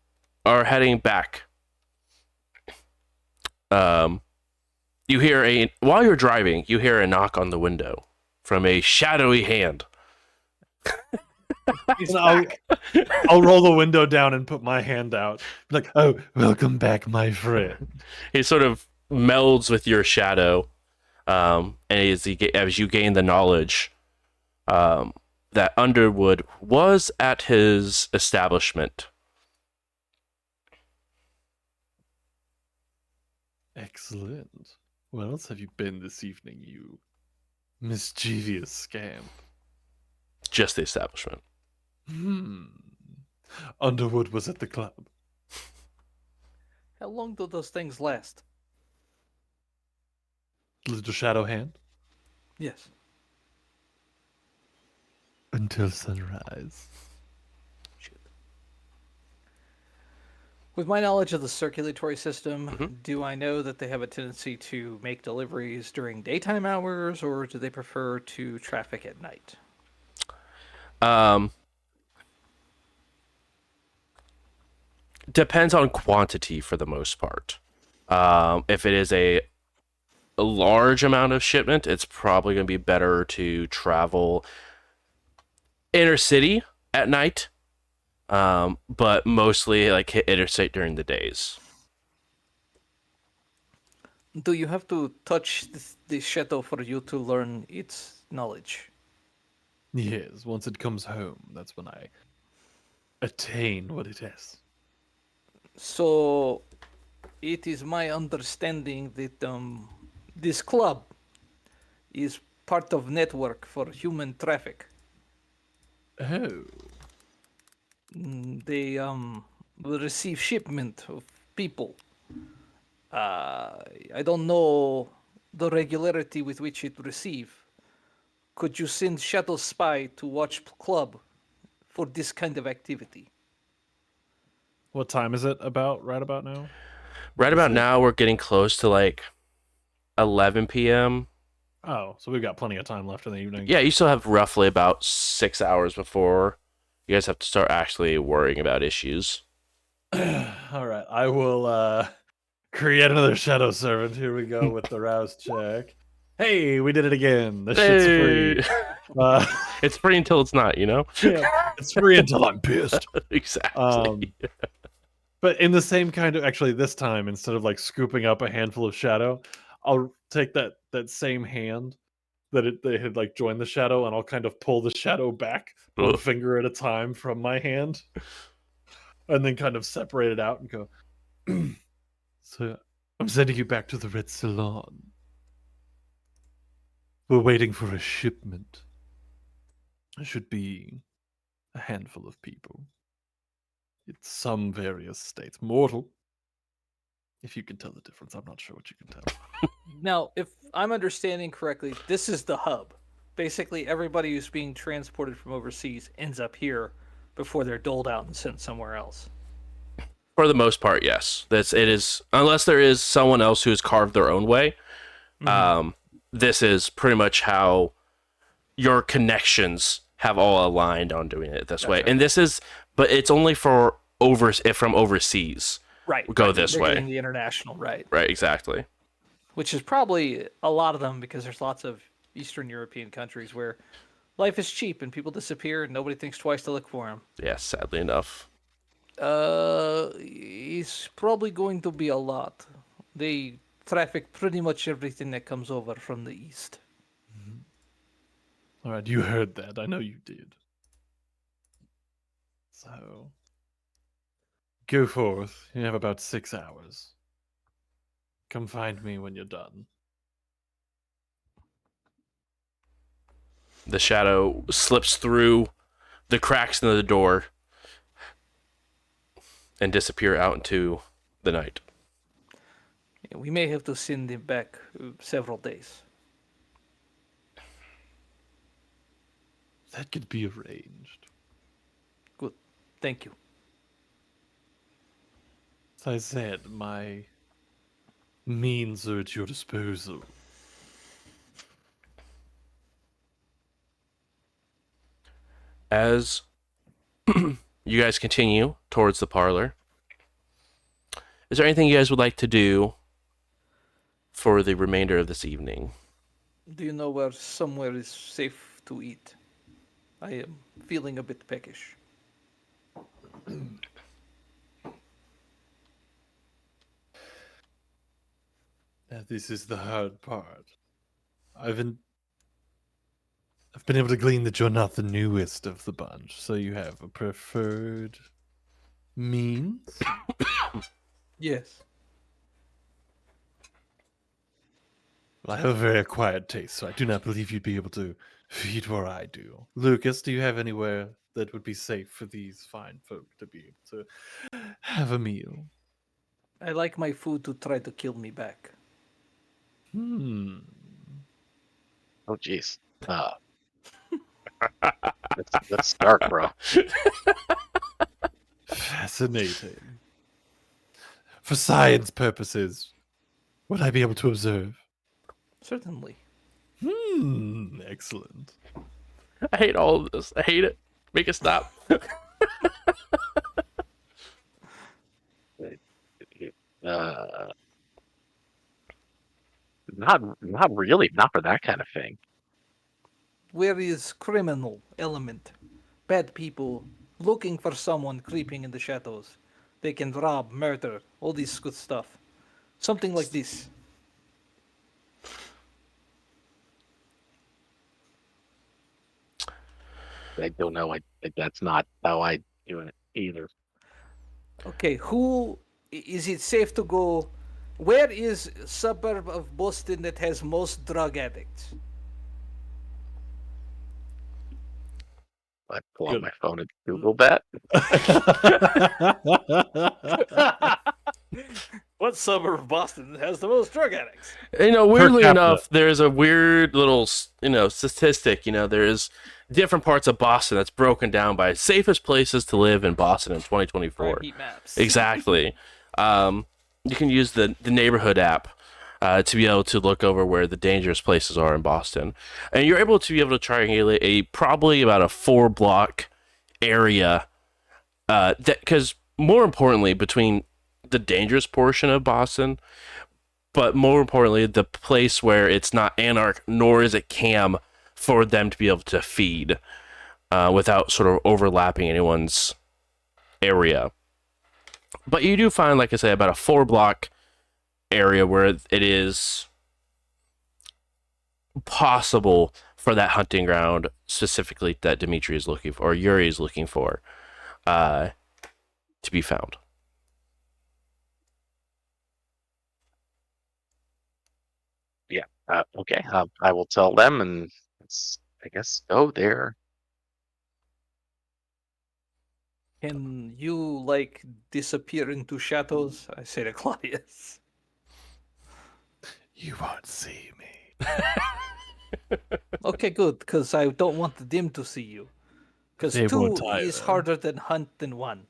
S4: are heading back, while you're driving, you hear a knock on the window from a shadowy hand.
S5: He's
S6: And
S5: back.
S6: I'll roll the window down and put my hand out. Be like, oh, welcome back, my friend.
S4: He sort of melds with your shadow, and as you gain the knowledge that Underwood was at his establishment.
S6: Excellent. Where else have you been this evening, you mischievous scamp?
S4: Just the establishment.
S6: Underwood was at the club.
S5: How long do those things last?
S6: Little shadow hand.
S5: Yes.
S6: Until sunrise.
S5: With my knowledge of the circulatory system,
S4: Mhm.
S5: do I know that they have a tendency to make deliveries during daytime hours, or do they prefer to traffic at night?
S4: Depends on quantity for the most part. If it is a large amount of shipment, it's probably going to be better to travel inner city at night, but mostly like hit interstate during the days.
S5: Do you have to touch the shadow for you to learn its knowledge?
S6: Yes, once it comes home, that's when I attain what it is.
S5: So, it is my understanding that this club is part of network for human traffic.
S6: Oh.
S5: They will receive shipment of people. I don't know the regularity with which it receive. Could you send Shadow Spy to watch club for this kind of activity?
S6: What time is it about right about now?
S4: Right
S6: Is
S4: about
S6: it-
S4: now, we're getting close to like 11 p.m.
S6: Oh, so we've got plenty of time left in the evening.
S4: Yeah, you still have roughly about 6 hours before you guys have to start actually worrying about issues.
S6: All right. I will create another shadow servant. Here we go with the rouse check. Hey, we did it again. This shit's free. Uh,
S4: It's free until it's not, you know?
S6: yeah, it's free until I'm pissed.
S4: Exactly.
S6: But in the same kind of, actually, this time instead of like scooping up a handful of shadow, I'll take that same hand that they had like joined the shadow, and I'll kind of pull the shadow back one
S4: Ugh.
S6: finger at a time from my hand, and then kind of separate it out and go. So I'm sending you back to the Red Salon. We're waiting for a shipment. It should be a handful of people. It's some various states. Mortal. If you can tell the difference, I'm not sure what you can tell.
S5: Now, if I'm understanding correctly, this is the hub. Basically, everybody who's being transported from overseas ends up here before they're doled out and sent somewhere else.
S4: For the most part, yes. It is, unless there is someone else who's carved their own way. This is pretty much how your connections have all aligned on doing it this way. And this is, but it's only for from overseas.
S5: Right.
S4: Go
S5: right.
S4: this
S5: They're
S4: way.
S5: getting the international, right.
S4: Right, exactly.
S5: Which is probably a lot of them because there's lots of Eastern European countries where life is cheap and people disappear and nobody thinks twice to look for them.
S4: Yes, sadly enough.
S5: It's probably going to be a lot. They traffic pretty much everything that comes over from the east.
S6: All right, you heard that. I know you did. So, go forth. You have about 6 hours. Come find me when you're done.
S4: The shadow slips through the cracks in the door and disappear out into the night.
S5: We may have to send him back several days.
S6: That could be arranged.
S5: Good. Thank you.
S6: As I said, my means are at your disposal.
S4: As you guys continue towards the parlor, is there anything you guys would like to do for the remainder of this evening?
S5: Do you know where somewhere is safe to eat? I am feeling a bit peckish.
S6: Now, this is the hard part. I've been able to glean that you're not the newest of the bunch, so you have a preferred means?
S5: Yes.
S6: Well, I have a very acquired taste, so I do not believe you'd be able to feed where I do. Lucas, do you have anywhere that would be safe for these fine folk to be able to have a meal?
S5: I like my food to try to kill me back.
S6: Hmm.
S2: Oh, jeez. That's dark, bro.
S6: Fascinating. For science purposes, would I be able to observe?
S5: Certainly.
S6: Excellent.
S4: I hate all of this. I hate it. Make it stop.
S2: Not really. Not for that kind of thing.
S5: Where is criminal element? Bad people looking for someone creeping in the shadows. They can rob, murder, all this good stuff. Something like this.
S2: I don't know. That's not how I do it either.
S5: Okay, who is it safe to go Where is suburb of Boston that has most drug addicts?
S2: I pull out
S6: Good.
S2: my phone and Google that.
S5: What suburb of Boston has the most drug addicts?
S4: Weirdly
S6: capita.
S4: enough, there's a weird little, statistic. There's different parts of Boston that's broken down by safest places to live in Boston in 2024.
S5: Crime heat maps.
S4: Exactly. You can use the neighborhood app to be able to look over where the dangerous places are in Boston, and you're able to be able to triangulate a probably about a 4-block area. Because more importantly, between the dangerous portion of Boston, but more importantly, the place where it's not anarch nor is it cam for them to be able to feed without sort of overlapping anyone's area. But you do find, like I say, about a 4-block area where it is possible for that hunting ground, specifically that Dimitri is looking for, or Yuri is looking for, to be found.
S2: Okay. I will tell them, and let's, I guess, go there.
S5: Can you, like, disappear into shadows? I say to Claudius.
S6: You won't see me.
S5: Okay, good, because I don't want them to see you. Because
S6: They
S5: 2
S6: won't
S5: is
S6: either.
S5: harder than hunt than 1.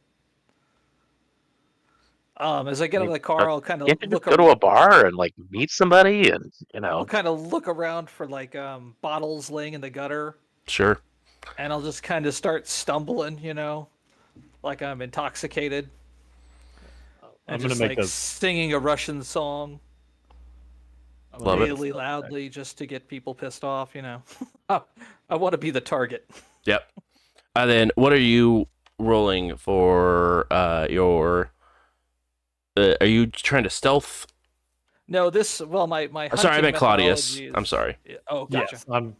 S5: As I get out of the car, I'll kind of
S2: Can't you just
S5: look
S2: go to a bar and like meet somebody, and
S5: I'll kind of look around for like bottles laying in the gutter,
S4: Sure.
S5: and I'll just kind of start stumbling, like I'm intoxicated,
S6: I'm
S5: and
S6: gonna
S5: just
S6: make
S5: like
S6: a.
S5: singing a Russian song
S4: Love it.
S5: really loudly just to get people pissed off. I want to be the target.
S4: Yep. And then, what are you rolling for your? Are you trying to stealth?
S5: No, my
S4: Sorry, I
S5: hunting
S4: meant Claudius.
S5: methodology
S4: I'm
S5: is-
S4: sorry.
S5: Oh, gotcha.
S6: Yes, I'm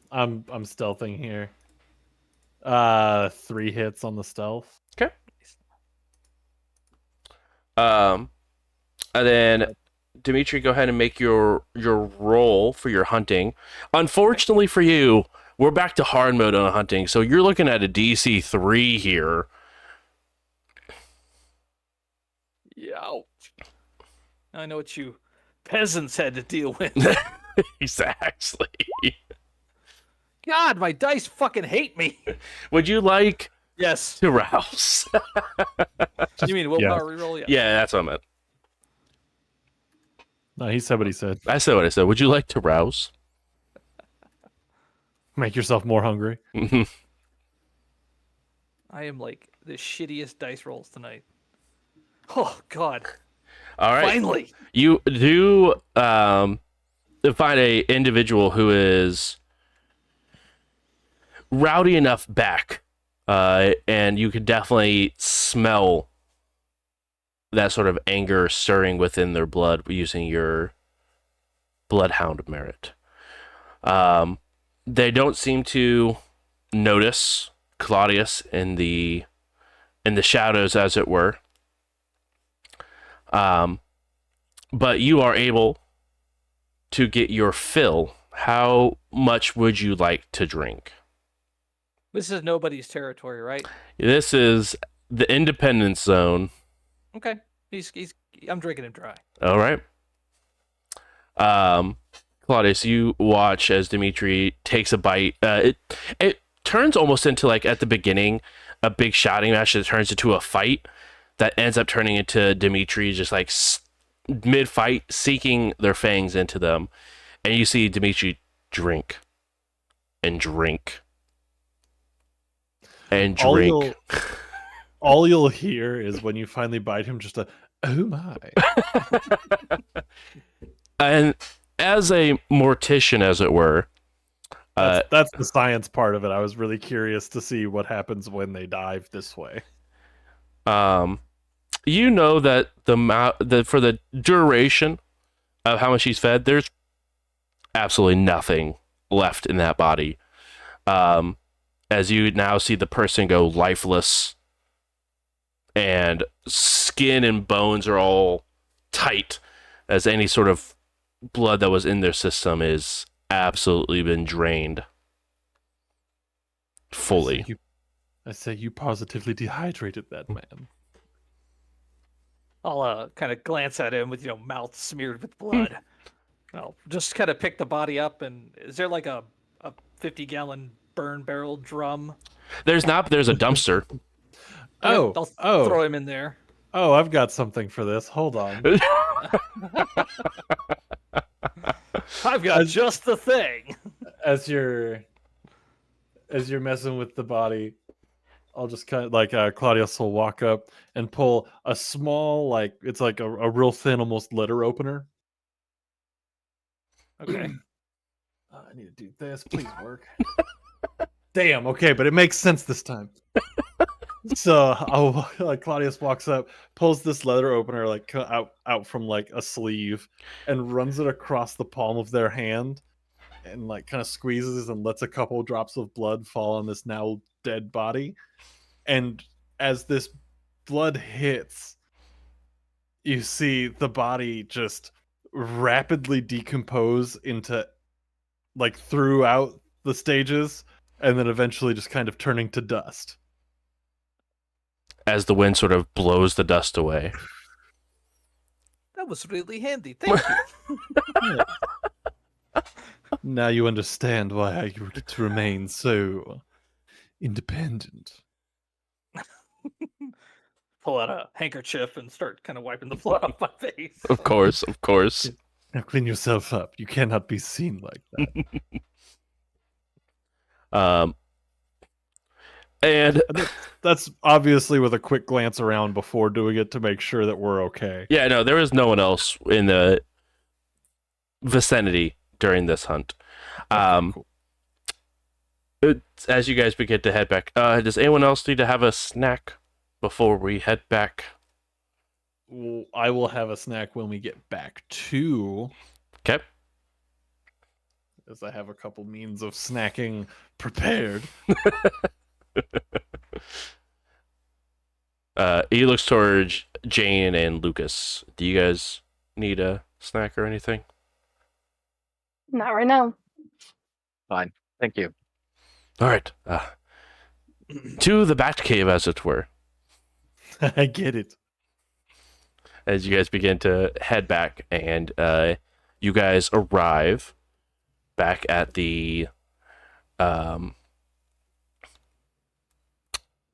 S6: stealthing here. 3 hits on the stealth.
S4: And then Dimitri, go ahead and make your roll for your hunting. Unfortunately for you, we're back to hard mode on hunting, so you're looking at a DC 3 here.
S5: Yeah. I know what you peasants had to deal with.
S4: Exactly.
S5: God, my dice fucking hate me.
S4: Would you like
S5: Yes.
S4: to rouse?
S5: You mean willpower reroll? Yeah.
S4: Yeah, that's what I meant.
S6: No, he said what he said.
S4: I said what I said. Would you like to rouse?
S6: Make yourself more hungry.
S5: I am like the shittiest dice rolls tonight. Oh God!
S4: All right.
S5: Finally.
S4: You do find a individual who is rowdy enough back, and you can definitely smell that sort of anger stirring within their blood using your bloodhound merit. They don't seem to notice Claudius in the shadows, as it were. But you are able to get your fill. How much would you like to drink?
S5: This is nobody's territory, right?
S4: This is the Independence Zone.
S5: Okay. I'm drinking him dry.
S4: All right. Claudius, you watch as Dimitri takes a bite. It turns almost into, like, at the beginning, a big shouting match that turns into a fight that ends up turning into Dimitri just like mid-fight seeking their fangs into them. And you see Dimitri drink and drink and drink.
S6: All you'll hear is when you finally bite him, just a "oh my."
S4: And as a mortician, as it were,
S6: That's the science part of it. I was really curious to see what happens when they dive this way.
S4: you know that for the duration of how much he's fed, there's absolutely nothing left in that body. As you now see the person go lifeless, and skin and bones are all tight, as any sort of blood that was in their system is absolutely been drained fully.
S6: I say you positively dehydrated that man.
S5: I'll kind of glance at him with mouth smeared with blood. I'll just kind of pick the body up, and is there like a 50-gallon burn barrel drum?
S4: There's not, but there's a dumpster.
S5: I'll
S6: Oh.
S5: throw him in there.
S6: Oh, I've got something for this. Hold on.
S5: I've got just the thing.
S6: As you're messing with the body, I'll just kind of like Claudius will walk up and pull a small, like it's like a real thin, almost letter opener.
S5: Okay.
S6: I need to do this. Please work. Damn. Okay, but it makes sense this time. So Claudius walks up, pulls this leather opener like out from like a sleeve, and runs it across the palm of their hand, and like kind of squeezes and lets a couple drops of blood fall on this now dead body. And as this blood hits, you see the body just rapidly decompose into like throughout the stages, and then eventually just kind of turning to dust.
S4: As the wind sort of blows the dust away.
S5: That was really handy. Thank you.
S6: Now you understand why I get to remain so independent.
S5: Pull out a handkerchief and start kind of wiping the blood off my face.
S4: Of course, of course.
S6: Now clean yourself up. You cannot be seen like that.
S4: And
S6: that's obviously with a quick glance around before doing it to make sure that we're okay.
S4: yeah, no, there was no one else in the vicinity during this hunt.
S6: Cool.
S4: As you guys begin to head back, does anyone else need to have a snack before we head back?
S6: Well, I will have a snack when we get back to,
S4: Okay.
S6: as I have a couple means of snacking prepared.
S4: He looks towards Jane and Lucas. Do you guys need a snack or anything?
S3: Not right now.
S2: Fine. Thank you.
S4: All right. To the Batcave, as it were.
S6: I get it.
S4: As you guys begin to head back, and you guys arrive back at the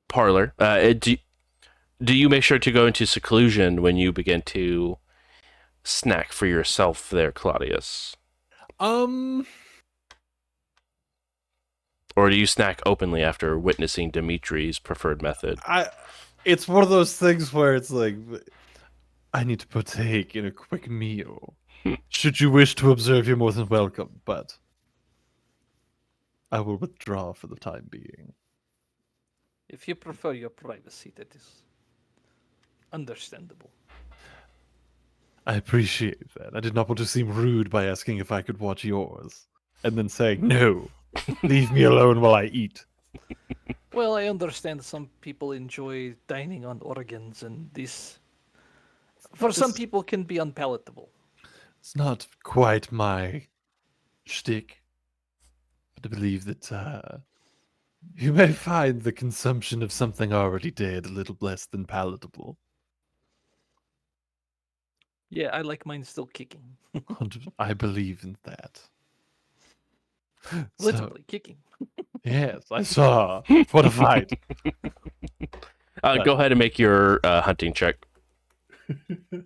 S4: parlor. Do you make sure to go into seclusion when you begin to snack for yourself there, Claudius? Or do you snack openly after witnessing Dimitri's preferred method?
S6: It's one of those things where it's like, I need to partake in a quick meal. Should you wish to observe, you're more than welcome, but I will withdraw for the time being.
S5: If you prefer your privacy, that is understandable.
S6: I appreciate that. I did not want to seem rude by asking if I could watch yours, and then saying, no, leave me alone while I eat.
S5: Well, I understand some people enjoy dining on organs, and this, for some people, can be unpalatable.
S6: It's not quite my shtick, but I believe that you may find the consumption of something already dead a little less than palatable.
S5: Yeah, I like mine still kicking.
S6: I believe in that.
S5: Literally kicking.
S6: Yes, I saw. What a fight.
S4: Go ahead and make your hunting check.
S6: Alright.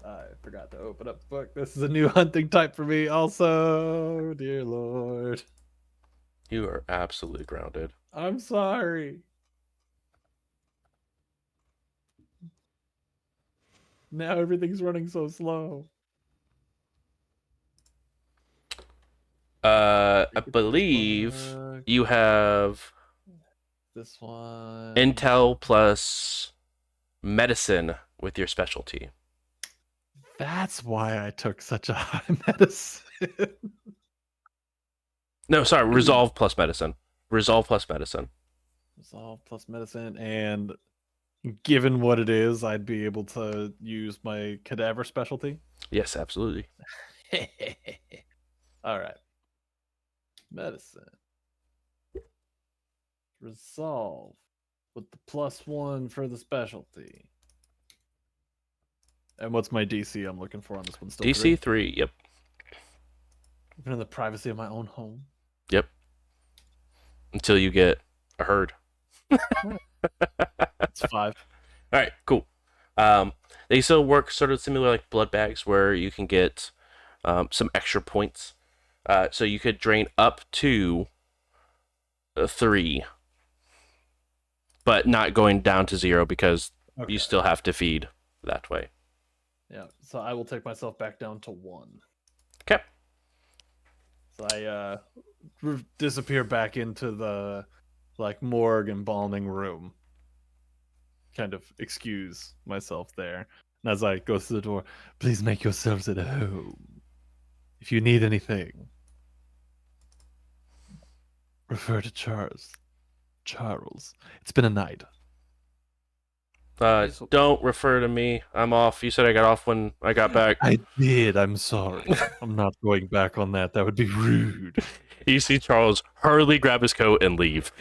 S6: I forgot to open up the book. This is a new hunting type for me also. Dear Lord.
S4: You are absolutely grounded.
S6: I'm sorry. Now everything's running so slow.
S4: I believe you have
S6: This one.
S4: intel plus medicine with your specialty.
S6: That's why I took such a high medicine.
S4: No, sorry, resolve plus medicine. Resolve plus medicine.
S6: Resolve plus medicine, and given what it is, I'd be able to use my cadaver specialty.
S4: Yes, absolutely.
S6: All right. Medicine. Resolve with the +1 for the specialty. And what's my DC I'm looking for on this one? Still
S4: DC 3. Yep.
S6: Even in the privacy of my own home.
S4: Yep. Until you get a herd.
S6: It's 5.
S4: All right, cool. They still work sort of similar like blood bags, where you can get some extra points. So you could drain up to 3, but not going down to 0 because
S6: Okay.
S4: you still have to feed that way.
S6: Yeah, so I will take myself back down to 1.
S4: Okay.
S6: So I disappear back into the morgue embalming room. Kind of excuse myself there. And as I go through the door, please make yourselves at home. If you need anything, refer to Charles. It's been a night.
S4: Don't refer to me. I'm off. You said I got off when I got back.
S6: I did. I'm sorry. I'm not going back on that. That would be rude.
S4: You see Charles hurriedly grab his coat and leave.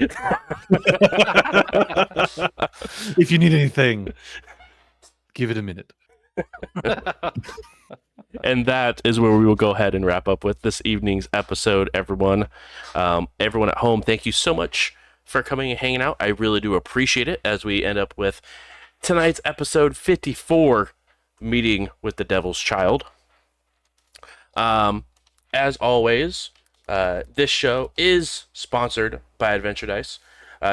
S6: If you need anything, give it a minute.
S4: And that is where we will go ahead and wrap up with this evening's episode, everyone. Everyone at home, thank you so much for coming and hanging out. I really do appreciate it as we end up with tonight's episode 54, Meeting with the Devil's Child. As always, this show is sponsored by Adventure Dice.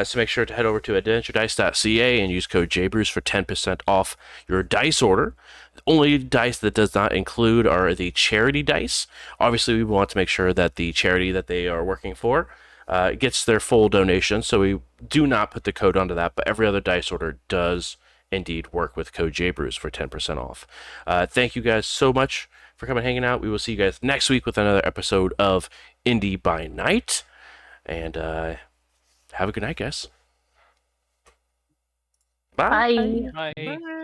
S4: So make sure to head over to adventuredice.ca and use code JBruce for 10% off your dice order. The only dice that does not include are the charity dice. Obviously, we want to make sure that the charity that they are working for gets their full donation, so we do not put the code onto that, but every other dice order does indeed work with code JBruce for 10% off. Thank you guys so much for coming and hanging out. We will see you guys next week with another episode of Indy by Night. And have a good night, guys. Bye.
S3: Bye.
S5: Bye.